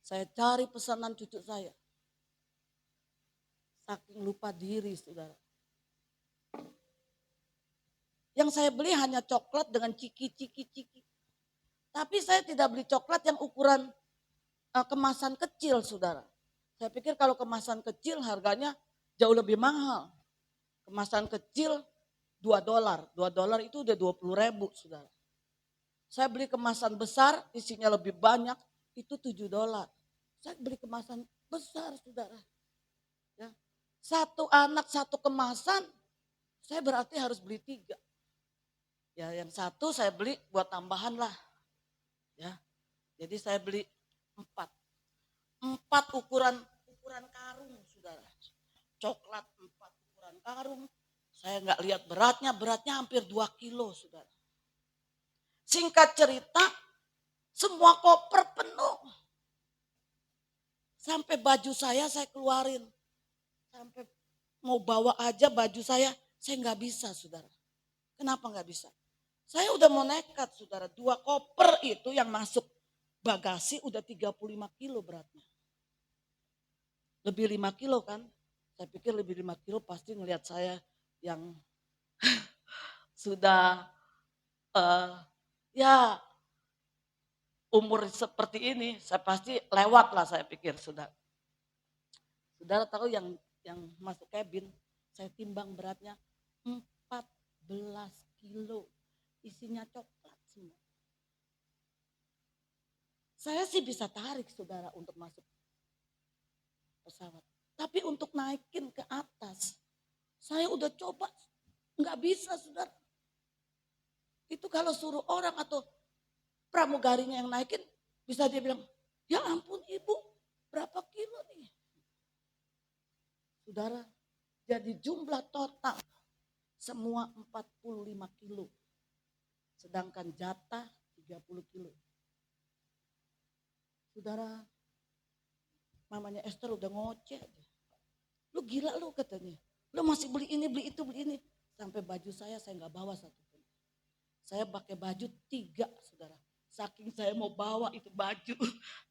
Saya cari pesanan cucu saya. Saking lupa diri, saudara. Yang saya beli hanya coklat dengan ciki. Tapi saya tidak beli coklat yang ukuran kemasan kecil, saudara. Saya pikir kalau kemasan kecil harganya jauh lebih mahal. Kemasan kecil $2. $2 itu udah 20.000, saudara. Saya beli kemasan besar, isinya lebih banyak, itu $7. Saya beli kemasan besar, saudara. Ya. Satu anak, satu kemasan, saya berarti harus beli 3. Ya, yang satu saya beli buat tambahan lah. Ya, jadi saya beli 4. 4 ukuran karung, saudara. Coklat 4 ukuran karung. Saya nggak lihat beratnya hampir 2 kilo, saudara. Singkat cerita, semua koper penuh. Sampai baju saya keluarin. Sampai mau bawa aja baju saya nggak bisa, saudara. Kenapa nggak bisa? Saya udah mau nekat, saudara. 2 koper itu yang masuk bagasi udah 35 kilo beratnya. Lebih 5 kilo kan? Saya pikir lebih 5 kilo pasti ngelihat saya yang sudah ya umur seperti ini, saya pasti lewat lah, saya pikir, saudara. Saudara tahu yang masuk kabin, saya timbang beratnya 14 kilo. Isinya coklat semua. Saya sih bisa tarik, saudara, untuk masuk pesawat. Tapi untuk naikin ke atas, saya udah coba, nggak bisa, saudara. Itu kalau suruh orang atau pramugarinya yang naikin, bisa dia bilang, ya ampun ibu, berapa kilo nih? Saudara, jadi jumlah total semua 45 kilo. Sedangkan jatah 30 kilo. Saudara, mamanya Esther udah ngoceh aja. Lu gila lu katanya. Lu masih beli ini, beli itu, beli ini. Sampai baju saya nggak bawa satu pun. Saya pakai baju 3, saudara. Saking saya mau bawa itu baju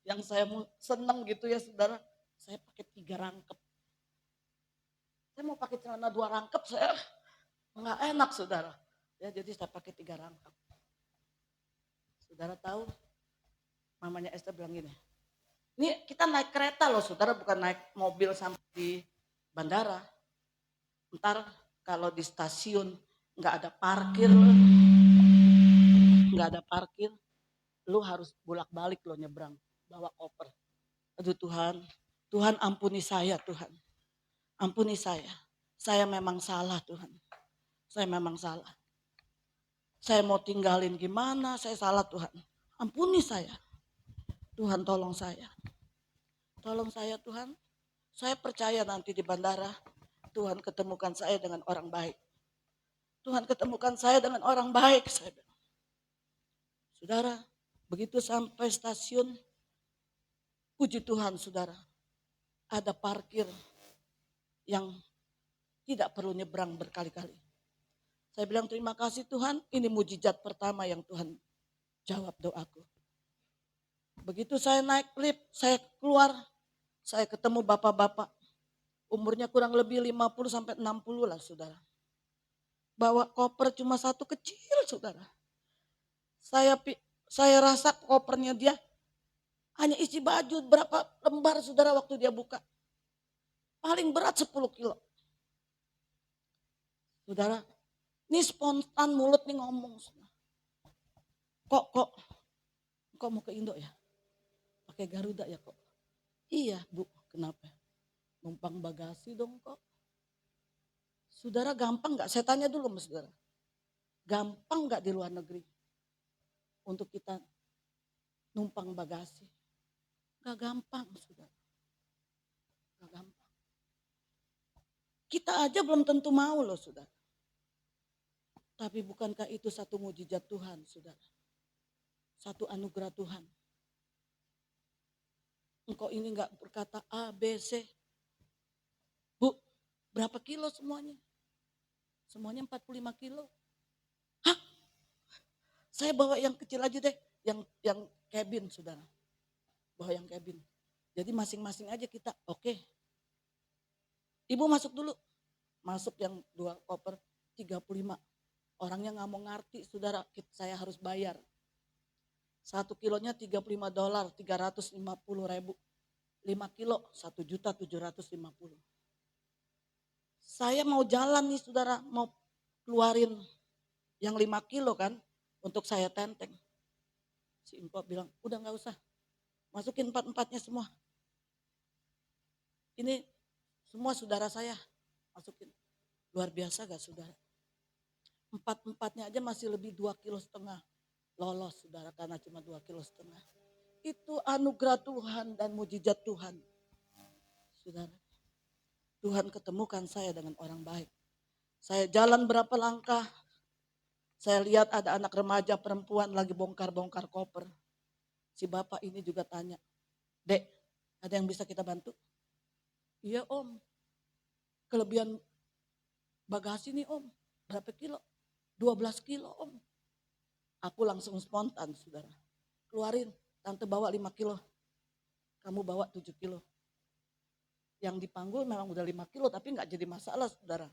yang saya mau seneng gitu ya, saudara. Saya pakai 3 rangkep. Saya mau pakai celana 2 rangkep, saya nggak enak, saudara. Ya, jadi saya pakai 3 rangkap. Saudara tahu, mamanya Esther bilang gini, ini kita naik kereta loh, saudara, bukan naik mobil sampai di bandara. Ntar kalau di stasiun nggak ada parkir, lu harus bolak-balik lo nyebrang. bawa koper. Aduh Tuhan, Tuhan ampuni saya Tuhan. Ampuni saya. Saya memang salah Tuhan. Saya memang salah. Saya mau tinggalin gimana, saya salah Tuhan. Ampuni saya. Tuhan tolong saya. Tolong saya Tuhan. Saya percaya nanti di bandara Tuhan ketemukan saya dengan orang baik. Tuhan ketemukan saya dengan orang baik. Saya bilang. Saudara, begitu sampai stasiun, puji Tuhan saudara. Ada parkir yang tidak perlu nyebrang berkali-kali. Saya bilang terima kasih Tuhan, ini mujizat pertama yang Tuhan jawab doaku. Begitu saya naik lift, saya keluar, saya ketemu bapak-bapak. Umurnya kurang lebih 50 sampai 60 lah saudara. Bawa koper cuma satu kecil saudara. Saya rasa kopernya dia hanya isi baju berapa lembar saudara waktu dia buka. Paling berat 10 kilo. Saudara, ini spontan mulut nih ngomong. Kok mau ke Indo ya? Pakai Garuda ya kok? Iya Bu, kenapa? Numpang bagasi dong kok. Saudara gampang gak? Saya tanya dulu sama saudara. Gampang gak di luar negeri? Untuk kita numpang bagasi? Gak gampang saudara. Gak gampang. Kita aja belum tentu mau loh saudara. Tapi bukankah itu satu mujizat Tuhan saudara? Satu anugerah Tuhan. Engkau ini gak berkata A, B, C. Bu, berapa kilo semuanya? Semuanya 45 kilo. Hah? Saya bawa yang kecil aja deh. Yang cabin saudara. Bawa yang cabin. Jadi masing-masing aja kita oke. Ibu masuk dulu. Masuk yang 2 koper 35. Orangnya gak mau ngerti saudara, saya harus bayar. 1 kilonya $35, 350.000. 5 kilo, 1.750.000. Saya mau jalan nih saudara, mau keluarin yang 5 kilo kan, untuk saya tenteng. Si Impok bilang, udah gak usah, masukin 4-4-nya semua. Ini semua saudara saya, masukin. Luar biasa gak saudara? 4-4-nya aja masih lebih 2,5 kilo. Lolos saudara karena cuma 2,5 kilo. Itu anugerah Tuhan dan mujizat Tuhan. Saudara, Tuhan ketemukan saya dengan orang baik. Saya jalan berapa langkah, saya lihat ada anak remaja perempuan lagi bongkar-bongkar koper. Si bapak ini juga tanya, Dek, ada yang bisa kita bantu? Iya Om, kelebihan bagasi nih Om, berapa kilo? 12 kilo Om. Aku langsung spontan saudara. Keluarin, tante bawa 5 kilo. Kamu bawa 7 kilo. Yang dipanggul memang udah 5 kilo tapi gak jadi masalah saudara.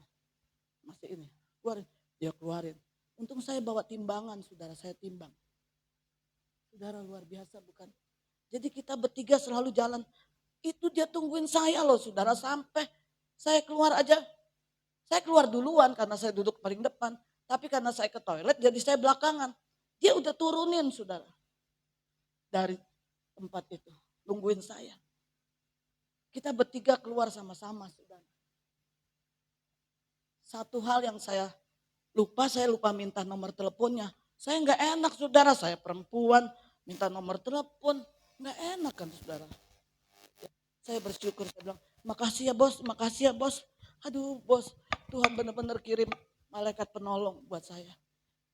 Masih ini, keluarin. Dia keluarin. Untung saya bawa timbangan saudara, saya timbang. Saudara luar biasa bukan? Jadi kita bertiga selalu jalan. Itu dia tungguin saya loh saudara sampai saya keluar aja. Saya keluar duluan karena saya duduk paling depan. Tapi karena saya ke toilet jadi saya belakangan. Dia udah turunin saudara. Dari tempat itu. Nungguin saya. Kita bertiga keluar sama-sama saudara. Satu hal yang saya lupa minta nomor teleponnya. Saya gak enak saudara, saya perempuan minta nomor telepon. Gak enak kan saudara. Saya bersyukur, saya bilang makasih ya bos. Aduh bos, Tuhan benar-benar kirim malaikat penolong buat saya.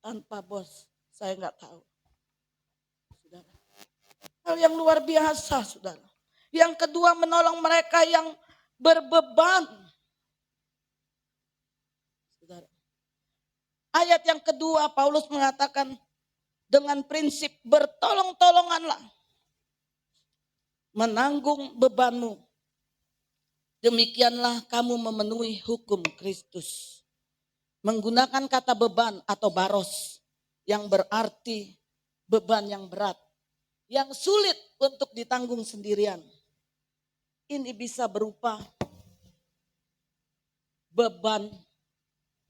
Tanpa bos, saya gak tahu. Saudara. Hal yang luar biasa saudara. Yang kedua menolong mereka yang berbeban. Saudara. Ayat yang kedua Paulus mengatakan dengan prinsip bertolong-tolonganlah. Menanggung bebanmu. Demikianlah kamu memenuhi hukum Kristus. Menggunakan kata beban atau baros yang berarti beban yang berat. Yang sulit untuk ditanggung sendirian. Ini bisa berupa beban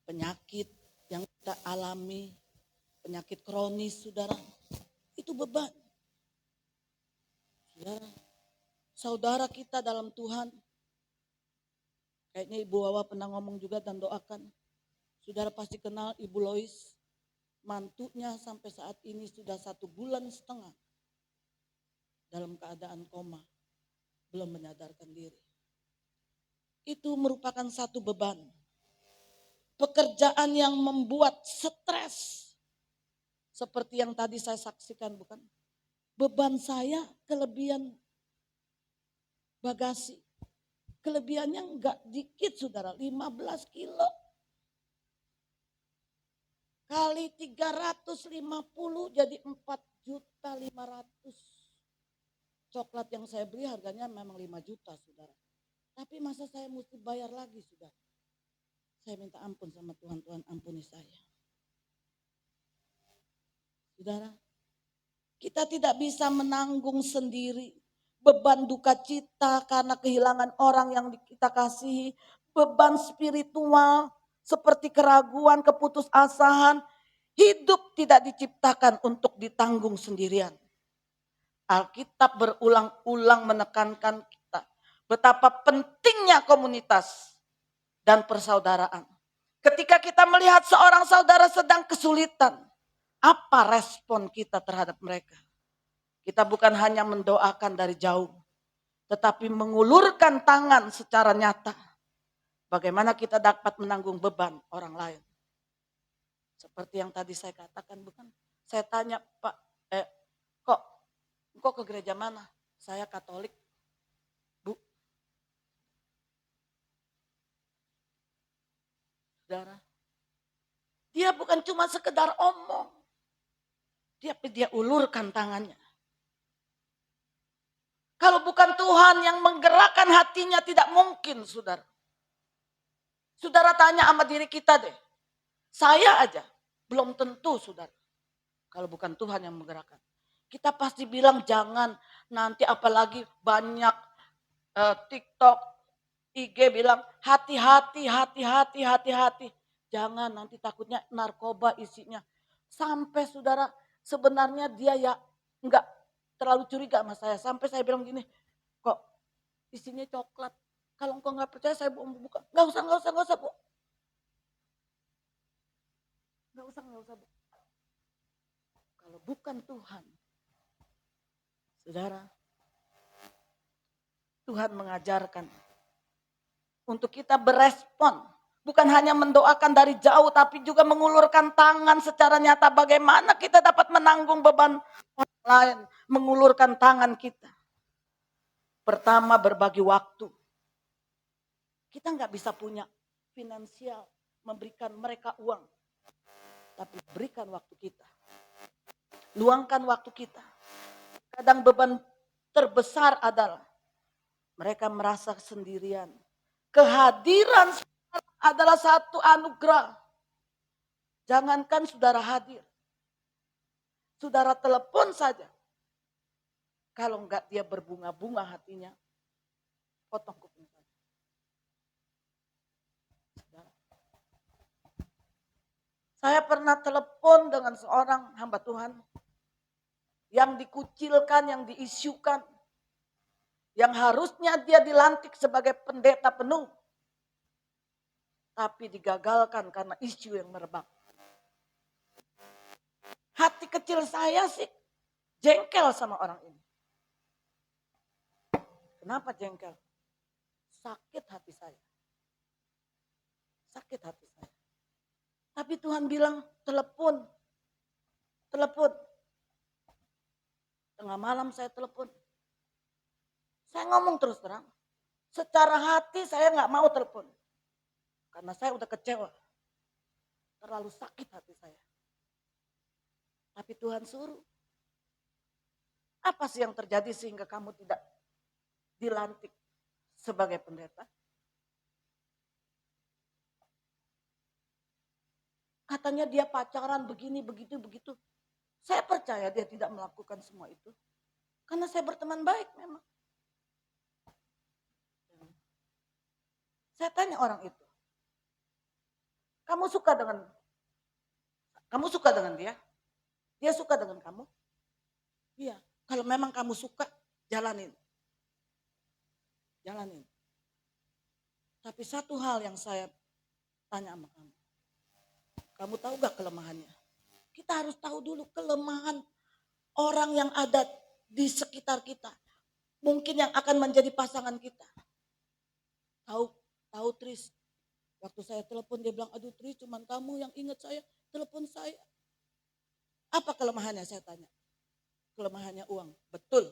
penyakit yang kita alami, penyakit kronis saudara. Itu beban. Ya, saudara kita dalam Tuhan, kayaknya Ibu Wawa pernah ngomong juga dan doakan. Saudara pasti kenal Ibu Lois, mantunya sampai saat ini sudah 1,5 bulan dalam keadaan koma, belum menyadarkan diri. Itu merupakan satu beban. Pekerjaan yang membuat stres. Seperti yang tadi saya saksikan, bukan? Beban saya kelebihan bagasi. Kelebihannya enggak dikit saudara, 15 kilo. Kali 350 jadi 4.500.000. Coklat yang saya beli harganya memang 5 juta saudara. Tapi masa saya mesti bayar lagi saudara. Saya minta ampun sama Tuhan, Tuhan ampuni saya. Saudara, kita tidak bisa menanggung sendiri beban duka cita karena kehilangan orang yang kita kasihi, beban spiritual seperti keraguan, keputusasaan. Hidup tidak diciptakan untuk ditanggung sendirian. Alkitab berulang-ulang menekankan kita betapa pentingnya komunitas dan persaudaraan. Ketika kita melihat seorang saudara sedang kesulitan, apa respon kita terhadap mereka? Kita bukan hanya mendoakan dari jauh, tetapi mengulurkan tangan secara nyata. Bagaimana kita dapat menanggung beban orang lain? Seperti yang tadi saya katakan, bukan? Saya tanya, Pak, kok ke gereja mana? Saya Katolik, Bu. Saudara, dia bukan cuma sekedar omong, dia ulurkan tangannya. Kalau bukan Tuhan yang menggerakkan hatinya tidak mungkin, saudara. Saudara tanya sama diri kita deh. Saya aja belum tentu, saudara. Kalau bukan Tuhan yang menggerakkan. Kita pasti bilang jangan, nanti apalagi banyak TikTok, IG bilang hati-hati. Jangan, nanti takutnya narkoba isinya. Sampai saudara sebenarnya dia ya enggak terlalu curiga sama saya. Sampai saya bilang gini, kok isinya coklat. Kalau engkau enggak percaya saya buka. Enggak usah Bu. Enggak usah Bu. Kalau bukan Tuhan, saudara, Tuhan mengajarkan untuk kita berespon. Bukan hanya mendoakan dari jauh, tapi juga mengulurkan tangan secara nyata. Bagaimana kita dapat menanggung beban orang lain, mengulurkan tangan kita. Pertama, berbagi waktu. Kita nggak bisa punya finansial, memberikan mereka uang. Tapi berikan waktu kita. Luangkan waktu kita. Kadang beban terbesar adalah mereka merasa sendirian. Kehadiran adalah satu anugerah. Jangankan saudara hadir. Saudara telepon saja. Kalau enggak dia berbunga-bunga hatinya, potong kuping saja. Saudara. Saya pernah telepon dengan seorang hamba Tuhan yang dikucilkan, yang diisukan, yang harusnya dia dilantik sebagai pendeta penuh, tapi digagalkan karena isu yang merebak. Hati kecil saya sih jengkel sama orang ini. Kenapa jengkel? Sakit hati saya. Sakit hati saya. Tapi Tuhan bilang telepon. Tengah malam saya telepon. Saya ngomong terus terang. Secara hati saya gak mau telepon. Karena saya udah kecewa. Terlalu sakit hati saya. Tapi Tuhan suruh. Apa sih yang terjadi sehingga kamu tidak dilantik sebagai pendeta? Katanya dia pacaran begini, begitu. Saya percaya dia tidak melakukan semua itu. Karena saya berteman baik memang. Saya tanya orang itu. Kamu suka dengan dia? Dia suka dengan kamu? Iya. Kalau memang kamu suka, jalanin. Jalanin. Tapi satu hal yang saya tanya sama kamu. Kamu tahu gak kelemahannya? Kita harus tahu dulu kelemahan orang yang ada di sekitar kita. Mungkin yang akan menjadi pasangan kita. Tahu Tris. Waktu saya telepon dia bilang, aduh Tris cuman kamu yang ingat saya, telepon saya. Apa kelemahannya saya tanya? Kelemahannya uang, betul.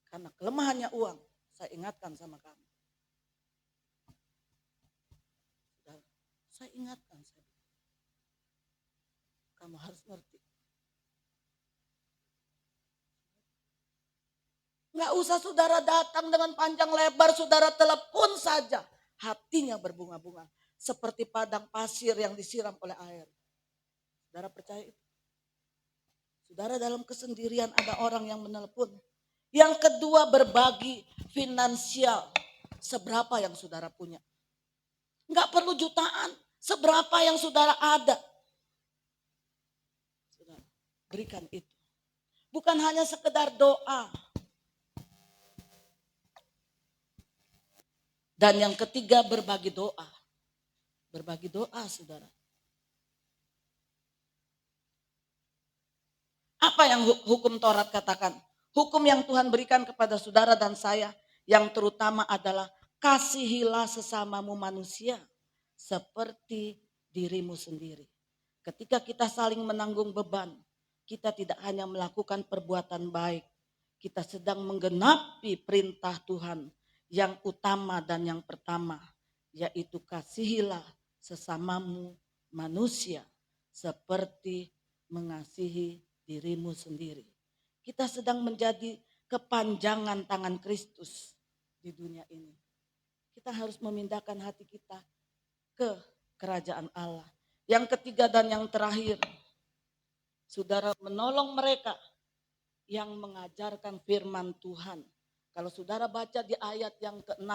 Karena kelemahannya uang, saya ingatkan sama kamu. Saya ingatkan, kamu harus ngerti. Nggak usah saudara datang dengan panjang lebar, saudara telepon saja. Hatinya berbunga-bunga. Seperti padang pasir yang disiram oleh air. Saudara percaya itu? Saudara dalam kesendirian ada orang yang menelepon. Yang kedua berbagi finansial. Seberapa yang saudara punya. Nggak perlu jutaan. Seberapa yang saudara ada. Saudara, berikan itu. Bukan hanya sekedar doa. Dan yang ketiga berbagi doa. Berbagi doa saudara. Apa yang hukum Taurat katakan? Hukum yang Tuhan berikan kepada saudara dan saya. Yang terutama adalah kasihilah sesamamu manusia. Seperti dirimu sendiri. Ketika kita saling menanggung beban. Kita tidak hanya melakukan perbuatan baik. Kita sedang menggenapi perintah Tuhan. Yang utama dan yang pertama, yaitu kasihilah sesamamu manusia seperti mengasihi dirimu sendiri. Kita sedang menjadi kepanjangan tangan Kristus di dunia ini. Kita harus memindahkan hati kita ke kerajaan Allah. Yang ketiga dan yang terakhir, saudara menolong mereka yang mengajarkan firman Tuhan. Kalau saudara baca di ayat yang ke-6,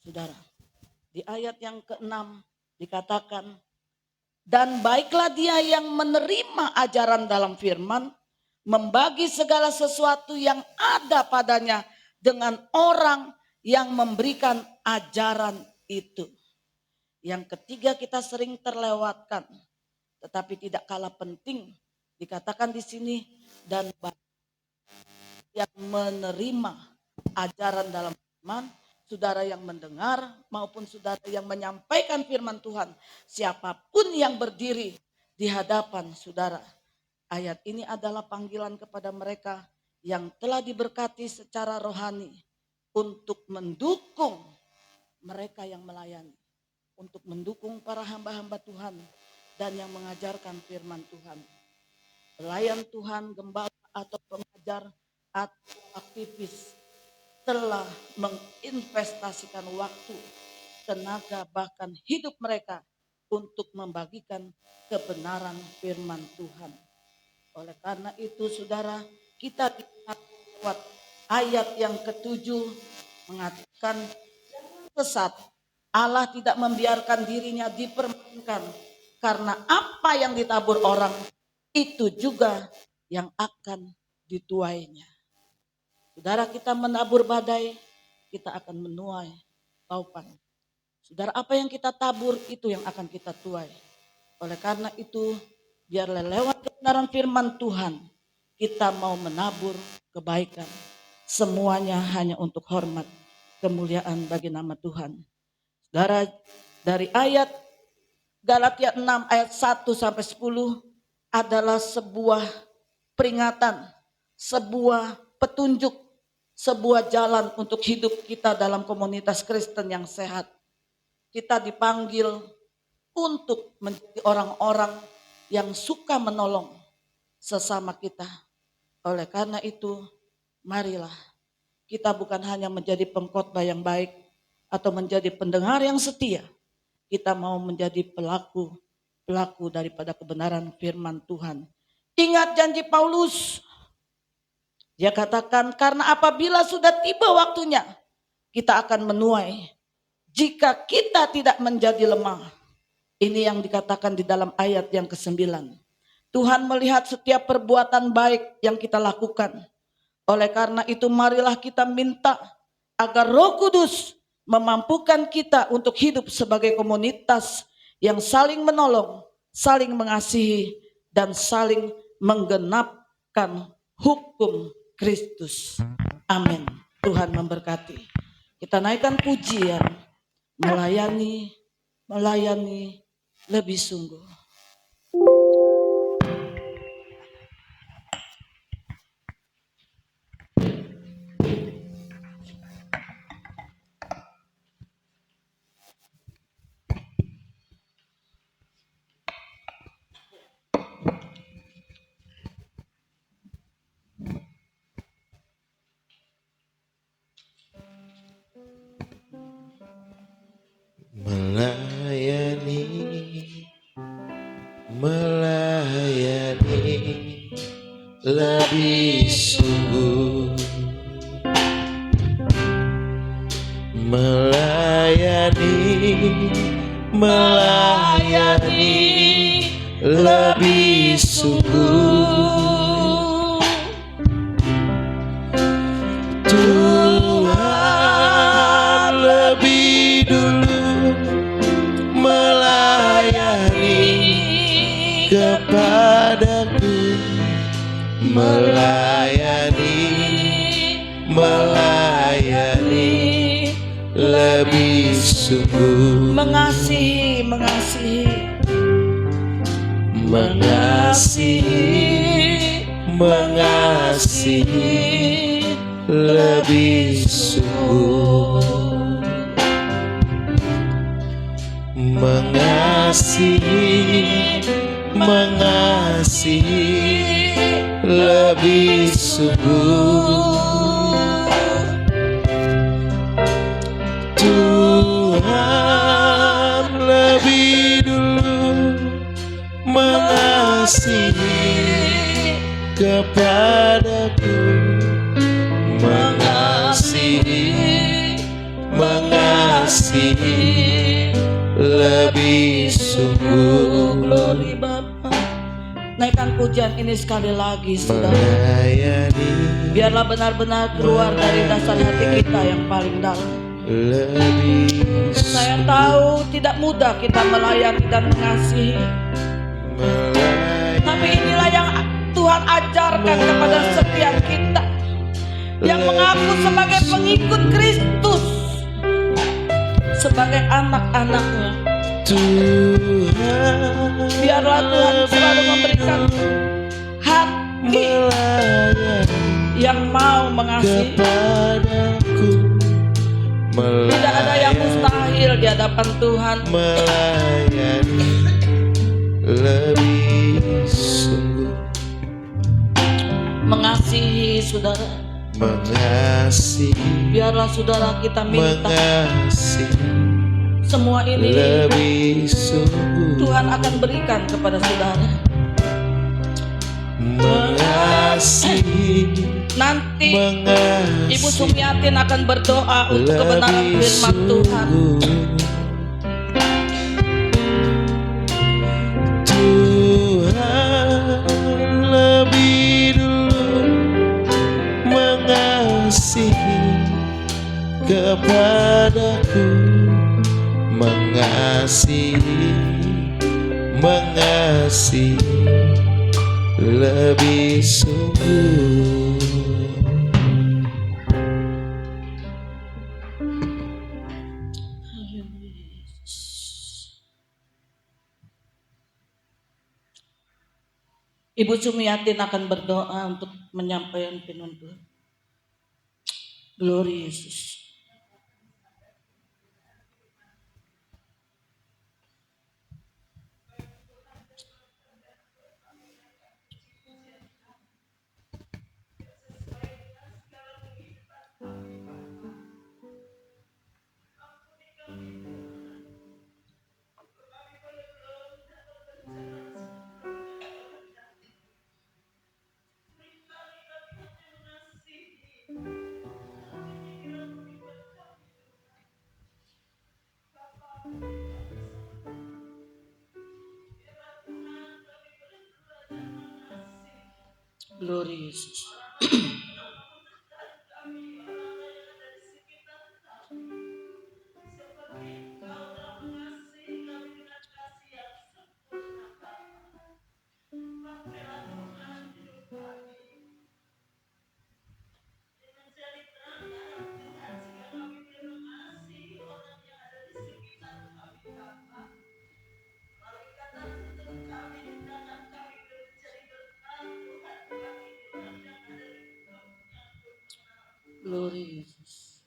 saudara, di ayat yang ke-6 dikatakan, dan baiklah dia yang menerima ajaran dalam firman, membagi segala sesuatu yang ada padanya dengan orang yang memberikan ajaran itu. Yang ketiga kita sering terlewatkan, tetapi tidak kalah penting, dikatakan di sini, dan yang menerima ajaran dalam firman, saudara yang mendengar maupun saudara yang menyampaikan firman Tuhan, siapapun yang berdiri di hadapan saudara. Ayat ini adalah panggilan kepada mereka yang telah diberkati secara rohani untuk mendukung mereka yang melayani, untuk mendukung para hamba-hamba Tuhan dan yang mengajarkan firman Tuhan. Pelayan Tuhan, gembala atau pengajar atau aktivis telah menginvestasikan waktu, tenaga, bahkan hidup mereka untuk membagikan kebenaran firman Tuhan. Oleh karena itu saudara, kita lewat ayat yang ke-7 mengatakan sesat. Allah tidak membiarkan dirinya dipermainkan, karena apa yang ditabur orang itu juga yang akan dituainya. Saudara, kita menabur badai, kita akan menuai taupan. Saudara, apa yang kita tabur itu yang akan kita tuai. Oleh karena itu, biarlah lewat kebenaran firman Tuhan, kita mau menabur kebaikan. Semuanya hanya untuk hormat, kemuliaan bagi nama Tuhan. Saudara, dari ayat Galatia 6 ayat 1 sampai 10 adalah sebuah peringatan, sebuah petunjuk, sebuah jalan untuk hidup kita dalam komunitas Kristen yang sehat. Kita dipanggil untuk menjadi orang-orang yang suka menolong sesama kita. Oleh karena itu, marilah kita bukan hanya menjadi pengkhotbah yang baik atau menjadi pendengar yang setia. Kita mau menjadi pelaku daripada kebenaran firman Tuhan. Ingat janji Paulus. Dia katakan, karena apabila sudah tiba waktunya, kita akan menuai. Jika kita tidak menjadi lemah. Ini yang dikatakan di dalam ayat yang ke-9. Tuhan melihat setiap perbuatan baik yang kita lakukan. Oleh karena itu marilah kita minta agar Roh Kudus memampukan kita untuk hidup sebagai komunitas yang saling menolong, saling mengasihi, dan saling menggenapkan hukum Kristus. Amin. Tuhan memberkati. Kita naikkan pujian, melayani lebih sungguh. Melayani lebih sungguh, melayani lebih sungguh. Tuhan lebih dulu melayani kepadaku, melayani lebih sungguh, Mengasihi lebih sungguh, mengasihi lebih sungguh. Tuhan lebih dulu mengasihi kepadaku, mengasihi lebih sungguh. Glory Bapa. Naikkan pujian ini sekali lagi, saudara. Melayani Biarlah benar-benar keluar dari dasar hati kita yang paling dalam. lebih Saya tahu tidak mudah kita melayani dan mengasihi, tapi inilah yang Tuhan ajarkan kepada setiap kita yang mengaku sebagai pengikut Kristus, sebagai anak-anaknya. Tuhan. Biarlah Tuhan selalu memberikan hati yang mau mengasihi. Kepadaku, Tidak ada yang mustahil di hadapan Tuhan. melayani lebih sungguh, Mengasihi saudara. mengasihi, Biarlah saudara kita minta mengasihi semua ini lebih sungguh, Tuhan akan berikan kepada saudara. mengasihi, Nanti mengasihi Ibu Sumiatin akan berdoa untuk kebenaran lebih firman Tuhan. sungguh. Tuhan lebih dulu mengasihi kepadaku, mengasihi lebih sungguh. Ibu Sumiatin akan berdoa untuk menyampaikan firman Tuhan. Glory Yesus. Glory Yesus. Glory Yesus.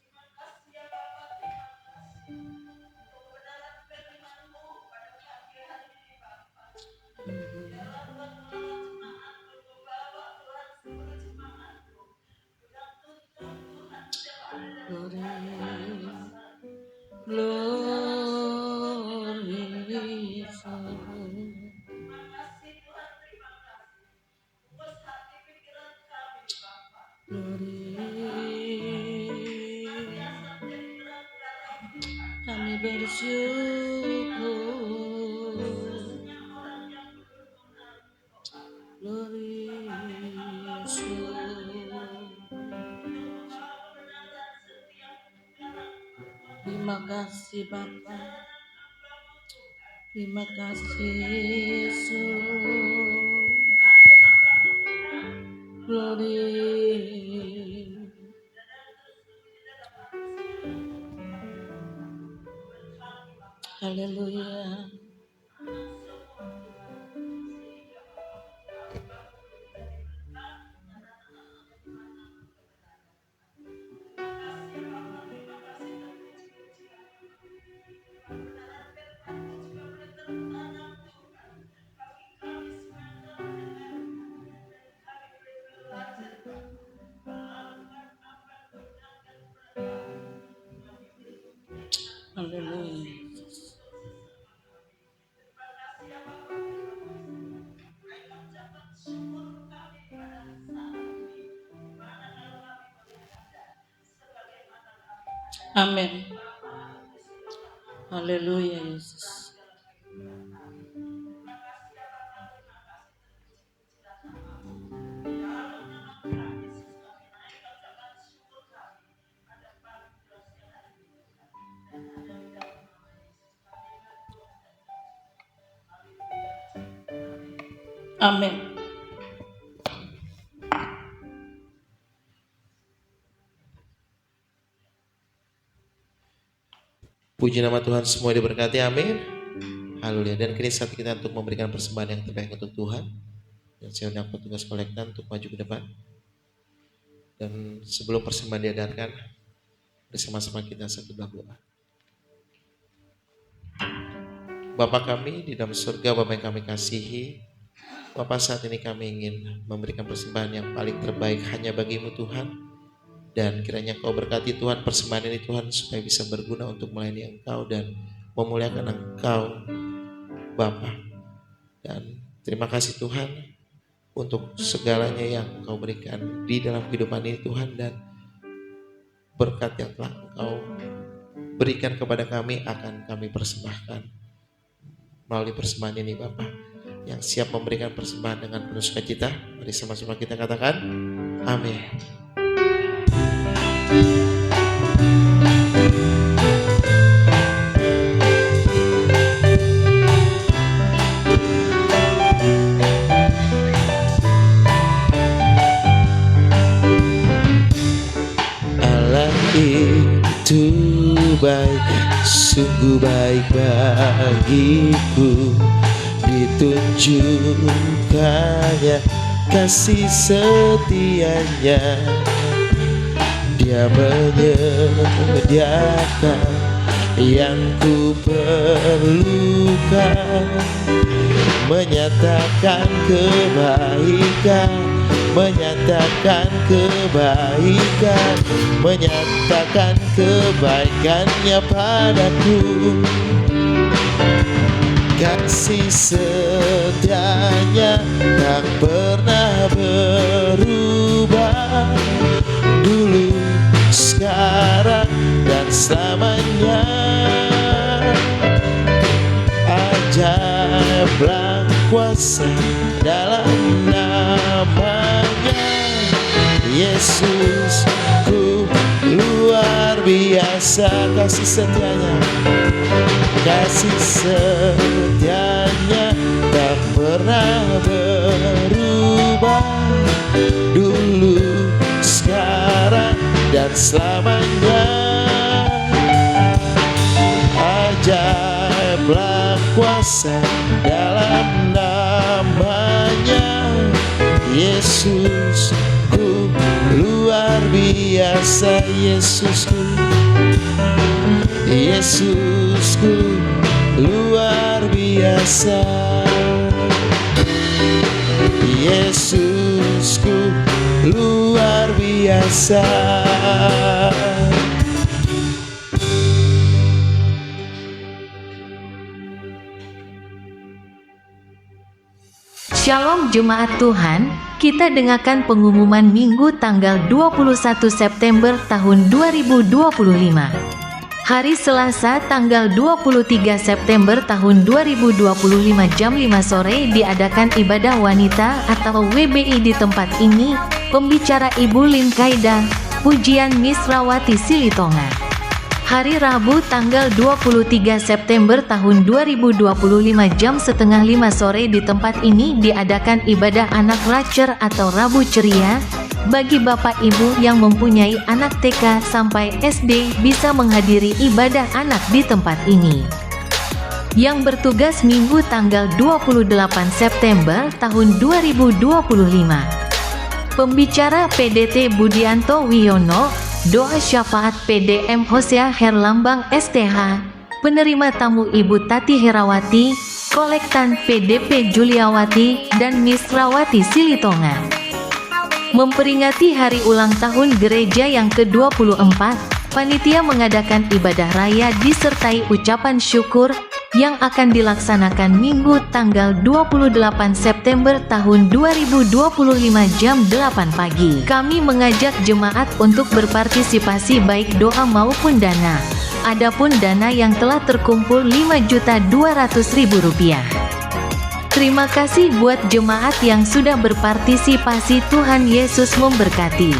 Glory, glory Yesus. Kami bersyukur. Glory Yesus. Terima kasih Bapa. Terima kasih Yesus. Glory. Haleluya. Haleluya. Amin. Haleluya Yesus. Amin. Puji nama Tuhan, semua diberkati, amin. Haleluya. Dan kini saat kita untuk memberikan persembahan yang terbaik untuk Tuhan. Dan saya undang petugas kolektan untuk maju ke depan. Dan sebelum persembahan diedarkan, bersama-sama kita satu doa. Bapa kami di dalam surga, Bapa yang kami kasihi, Bapa saat ini kami ingin memberikan persembahan yang paling terbaik hanya bagimu Tuhan. Dan kiranya Engkau berkati Tuhan persembahan ini Tuhan supaya bisa berguna untuk melayani Engkau dan memuliakan Engkau Bapa. Dan terima kasih Tuhan untuk segalanya yang Engkau berikan di dalam kehidupan ini Tuhan, dan berkat yang telah Engkau berikan kepada kami akan kami persembahkan melalui persembahan ini Bapa. Yang siap memberikan persembahan dengan penuh sukacita, mari sama-sama kita katakan amin. Allah itu baik, sungguh baik bagiku. Ditunjukkannya kasih setianya, Dia menyediakan yang ku perlukan, menyatakan kebaikan, menyatakan kebaikan, menyatakan kebaikannya padaku. Kasih setianya tak pernah berubah, dulu, sekarang, dan selamanya. Ajaiblah kuasa dalam namanya Yesus, ku luar biasa kasih setianya. Kasih setianya tak pernah berubah, dulu, sekarang, dan selamanya. Ajaiblah kuasa dalam namanya Yesus, ku luar biasa biasa Yesusku, Yesusku luar biasa, Yesusku luar biasa. Shalom Jemaat Tuhan, kita dengarkan pengumuman Minggu tanggal 21 September tahun 2025. Hari Selasa tanggal 23 September tahun 2025 jam 5 sore diadakan ibadah wanita atau WBI di tempat ini. Pembicara Ibu Lim Kaida, pujian Miss Rawati Silitonga. Hari Rabu tanggal 23 September tahun 2025 jam setengah 5 sore di tempat ini diadakan ibadah anak Racer atau Rabu Ceria. Bagi Bapak Ibu yang mempunyai anak TK sampai SD bisa menghadiri ibadah anak di tempat ini. Yang bertugas Minggu tanggal 28 September tahun 2025. Pembicara PDT Budianto Wiono, doa syafaat PDM Hosea Herlambang STH, penerima tamu Ibu Tati Herawati, kolektan PDP Juliawati dan Miss Rawati Silitonga. Memperingati hari ulang tahun gereja yang ke-24, panitia mengadakan ibadah raya disertai ucapan syukur yang akan dilaksanakan Minggu tanggal 28 September tahun 2025 jam 8 pagi. Kami mengajak jemaat untuk berpartisipasi baik doa maupun dana. Adapun dana yang telah terkumpul Rp5.200.000. Terima kasih buat jemaat yang sudah berpartisipasi. Tuhan Yesus memberkati.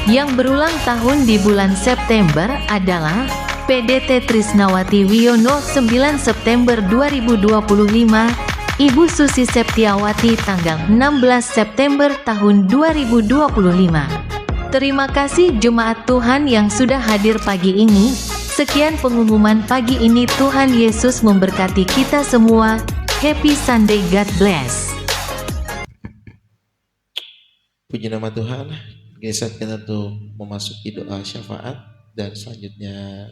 Yang berulang tahun di bulan September adalah PDT Trisnawati Wiono 9 September 2025, Ibu Susi Septiawati tanggal 16 September tahun 2025. Terima kasih jemaat Tuhan yang sudah hadir pagi ini. Sekian pengumuman pagi ini. Tuhan Yesus memberkati kita semua. Happy Sunday, God bless. Puji nama Tuhan. Kini saat kita tuh memasuki doa syafaat dan selanjutnya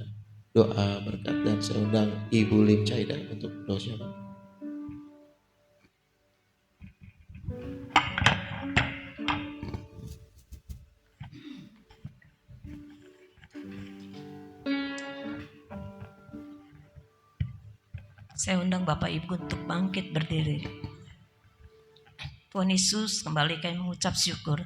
doa berkat, dan saya undang Ibu Lim Caida untuk doa syafaat. Saya undang Bapak Ibu untuk bangkit berdiri. Tuhan Yesus, kembali kami mengucap syukur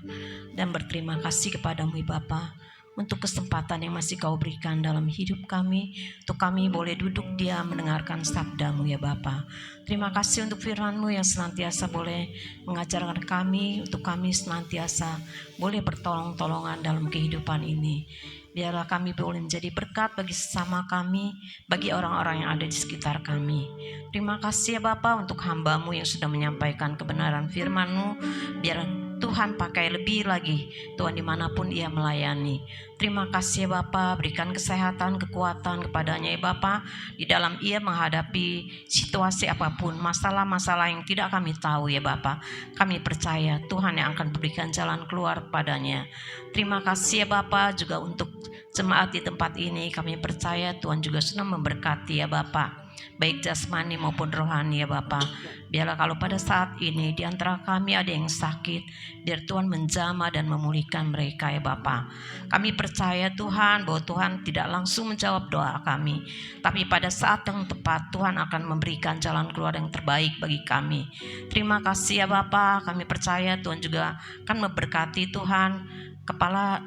dan berterima kasih kepadamu Bapa untuk kesempatan yang masih Kau berikan dalam hidup kami, untuk kami boleh duduk diam mendengarkan sabda-Mu ya Bapa. Terima kasih untuk firman-Mu yang senantiasa boleh mengajarkan kami, untuk kami senantiasa boleh bertolong-tolongan dalam kehidupan ini. Biarlah kami boleh menjadi berkat bagi sesama kami, bagi orang-orang yang ada di sekitar kami. Terima kasih ya Bapa untuk hamba-Mu yang sudah menyampaikan kebenaran firman-Mu. Biar Tuhan pakai lebih lagi, Tuhan dimanapun ia melayani. Terima kasih ya Bapa, berikan kesehatan, kekuatan kepadanya ya Bapa, di dalam ia menghadapi situasi apapun, masalah-masalah yang tidak kami tahu ya Bapa. Kami percaya Tuhan yang akan berikan jalan keluar padanya. Terima kasih ya Bapa juga untuk jemaat di tempat ini. Kami percaya Tuhan juga sudah memberkati ya Bapa, baik jasmani maupun rohani ya Bapa. Biarlah kalau pada saat ini di antara kami ada yang sakit, biar Tuhan menjamah dan memulihkan mereka ya Bapa. Kami percaya Tuhan bahwa Tuhan tidak langsung menjawab doa kami, tapi pada saat yang tepat Tuhan akan memberikan jalan keluar yang terbaik bagi kami. Terima kasih ya Bapa. Kami percaya Tuhan juga akan memberkati Tuhan kepala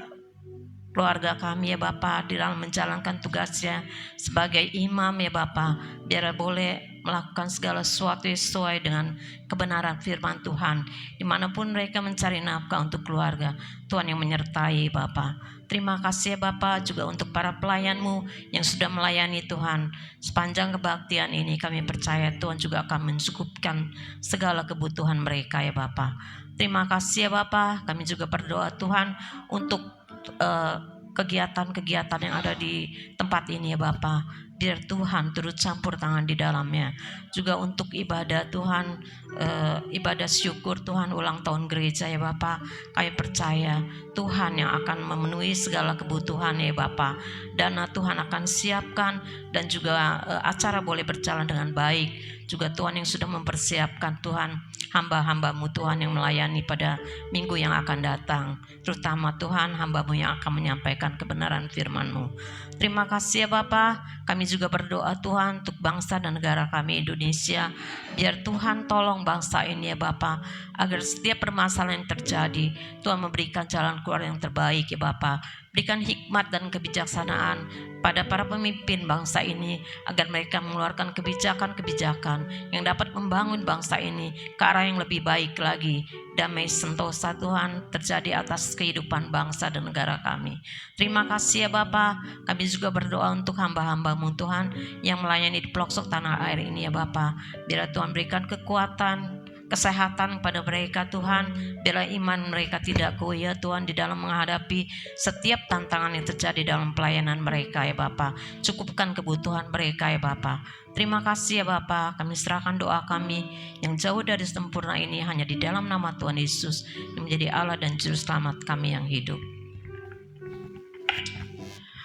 keluarga kami ya Bapa di dalam menjalankan tugasnya sebagai imam ya Bapa. Biar boleh melakukan segala sesuatu sesuai dengan kebenaran firman Tuhan. Dimanapun mereka mencari nafkah untuk keluarga, Tuhan yang menyertai Bapa. Terima kasih ya Bapa juga untuk para pelayan-Mu yang sudah melayani Tuhan. Sepanjang kebaktian ini kami percaya Tuhan juga akan mencukupkan segala kebutuhan mereka ya Bapa. Terima kasih ya Bapa. Kami juga berdoa Tuhan untuk kegiatan-kegiatan yang ada di tempat ini ya Bapa. biar Tuhan turut campur tangan di dalamnya. Juga untuk ibadah Tuhan, ibadah syukur Tuhan ulang tahun gereja ya Bapa, kami percaya Tuhan yang akan memenuhi segala kebutuhan ya Bapa. Dana Tuhan akan siapkan dan juga acara boleh berjalan dengan baik. Juga Tuhan yang sudah mempersiapkan Tuhan hamba-hambamu Tuhan yang melayani pada minggu yang akan datang. Terutama Tuhan hambamu yang akan menyampaikan kebenaran firman-Mu. Terima kasih ya Bapa. Kami juga berdoa Tuhan untuk bangsa dan negara kami Indonesia. Biar Tuhan tolong bangsa ini ya Bapa, agar setiap permasalahan yang terjadi Tuhan memberikan jalan keluar yang terbaik ya Bapa. Berikan hikmat dan kebijaksanaan pada para pemimpin bangsa ini agar mereka mengeluarkan kebijakan-kebijakan yang dapat membangun bangsa ini ke arah yang lebih baik lagi. Damai sentosa Tuhan terjadi atas kehidupan bangsa dan negara kami. Terima kasih ya Bapa. Kami juga berdoa untuk hamba-hambamu Tuhan yang melayani di pelosok tanah air ini ya Bapa. Biar Tuhan berikan kekuatan, kesehatan pada mereka Tuhan. Biarlah iman mereka tidak goyah Tuhan di dalam menghadapi setiap tantangan yang terjadi dalam pelayanan mereka ya Bapa. Cukupkan kebutuhan mereka ya Bapa. Terima kasih ya Bapa. Kami serahkan doa kami yang jauh dari sempurna ini hanya di dalam nama Tuhan Yesus yang menjadi Allah dan Juru Selamat kami yang hidup.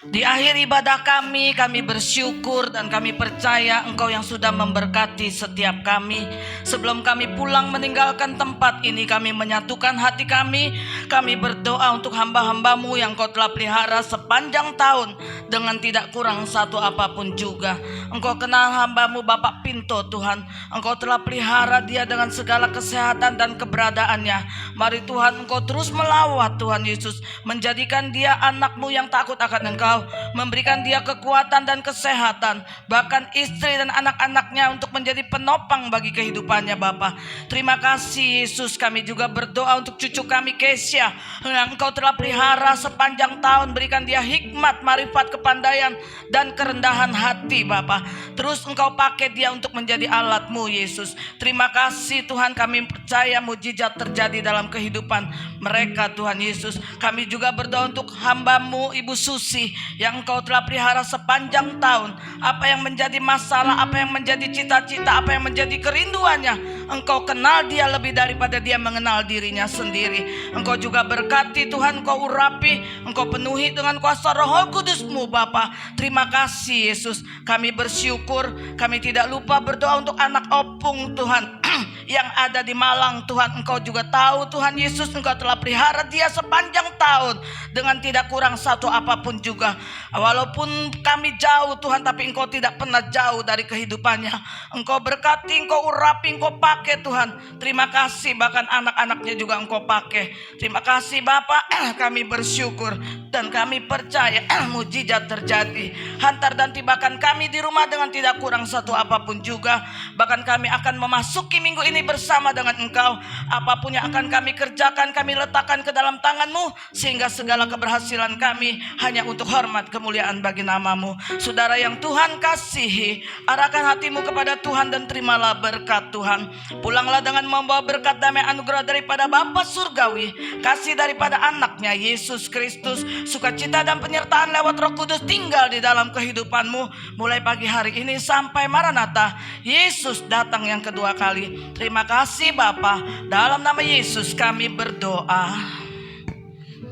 Di akhir ibadah kami bersyukur dan kami percaya Engkau yang sudah memberkati setiap kami. Sebelum kami pulang meninggalkan tempat ini, kami menyatukan hati kami. Kami berdoa untuk hamba-hambamu yang Engkau telah pelihara sepanjang tahun dengan tidak kurang satu apapun juga. Engkau kenal hambamu Bapak Pinto Tuhan. Engkau telah pelihara dia dengan segala kesehatan dan keberadaannya. Mari Tuhan Engkau terus melawat Tuhan Yesus, menjadikan dia anakmu yang takut akan Engkau, memberikan dia kekuatan dan kesehatan, bahkan istri dan anak-anaknya untuk menjadi penopang bagi kehidupannya Bapa. Terima kasih Yesus. Kami juga berdoa untuk cucu kami Kesia yang Engkau telah pelihara sepanjang tahun. Berikan dia hikmat, marifat, kepandaian dan kerendahan hati Bapa. Terus Engkau pakai dia untuk menjadi alat-Mu Yesus. Terima kasih Tuhan. Kami percaya mujizat terjadi dalam kehidupan mereka Tuhan Yesus. Kami juga berdoa untuk hamba-Mu Ibu Susi yang Engkau telah pelihara sepanjang tahun. Apa yang menjadi masalah, apa yang menjadi cita-cita, apa yang menjadi kerinduannya, Engkau kenal dia lebih daripada dia mengenal dirinya sendiri. Engkau juga berkati Tuhan, Engkau urapi, Engkau penuhi dengan kuasa Roh Kudus-Mu Bapa. Terima kasih Yesus. Kami bersyukur. Kami tidak lupa berdoa untuk anak Opung Tuhan yang ada di Malang Tuhan. Engkau juga tahu Tuhan Yesus, Engkau telah pelihara dia sepanjang tahun dengan tidak kurang satu apapun juga. Walaupun kami jauh Tuhan, tapi Engkau tidak pernah jauh dari kehidupannya. Engkau berkati, Engkau urapi, Engkau pakai Tuhan. Terima kasih. Bahkan anak-anaknya juga Engkau pakai. Terima kasih Bapa. Kami bersyukur dan kami percaya mujizat terjadi. Hantar dan tibakan kami di rumah dengan tidak kurang satu apapun juga. Bahkan kami akan memasuki minggu ini bersama dengan Engkau. Apapun yang akan kami kerjakan, kami letakkan ke dalam tangan-Mu, sehingga segala keberhasilan kami hanya untuk hormat kemuliaan bagi nama-Mu. Saudara yang Tuhan kasihi, arahkan hatimu kepada Tuhan dan terimalah berkat Tuhan. Pulanglah dengan membawa berkat damai anugerah daripada Bapa Surgawi, kasih daripada anaknya Yesus Kristus, sukacita dan penyertaan lewat Roh Kudus tinggal di dalam kehidupanmu mulai pagi hari ini sampai Maranatha Yesus datang yang kedua kali. Terima kasih Bapa. Dalam nama Yesus kami berdoa.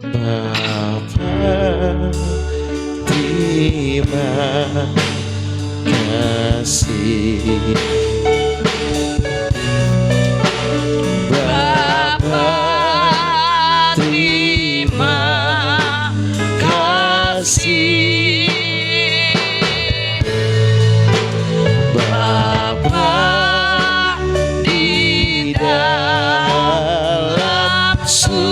Bapa, terima kasih. Bapa, terima kasih. Bapa di dalam surga,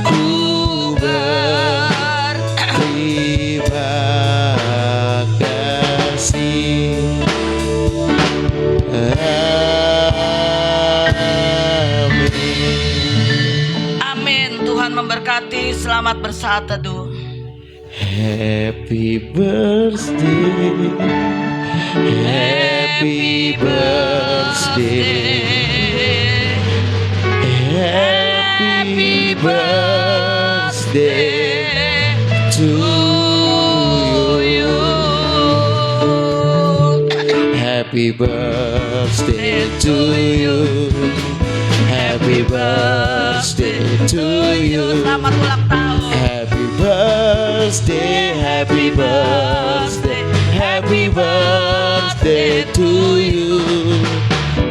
ku berterima kasih. Amin. Amin. Tuhan memberkati. Selamat bersaat teduh. Happy birthday, happy birthday, happy birthday to Happy birthday to you. Happy birthday to you. Selamat ulang tahun. Happy birthday, happy birthday, happy birthday to you.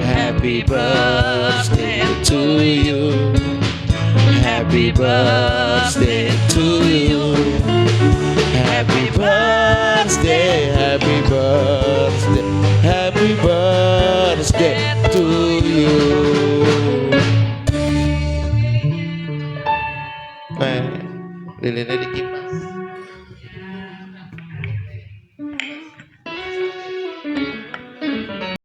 Happy birthday to you. Happy birthday to you. Happy birthday, happy birthday, happy birthday to you. Lilinnya dikit.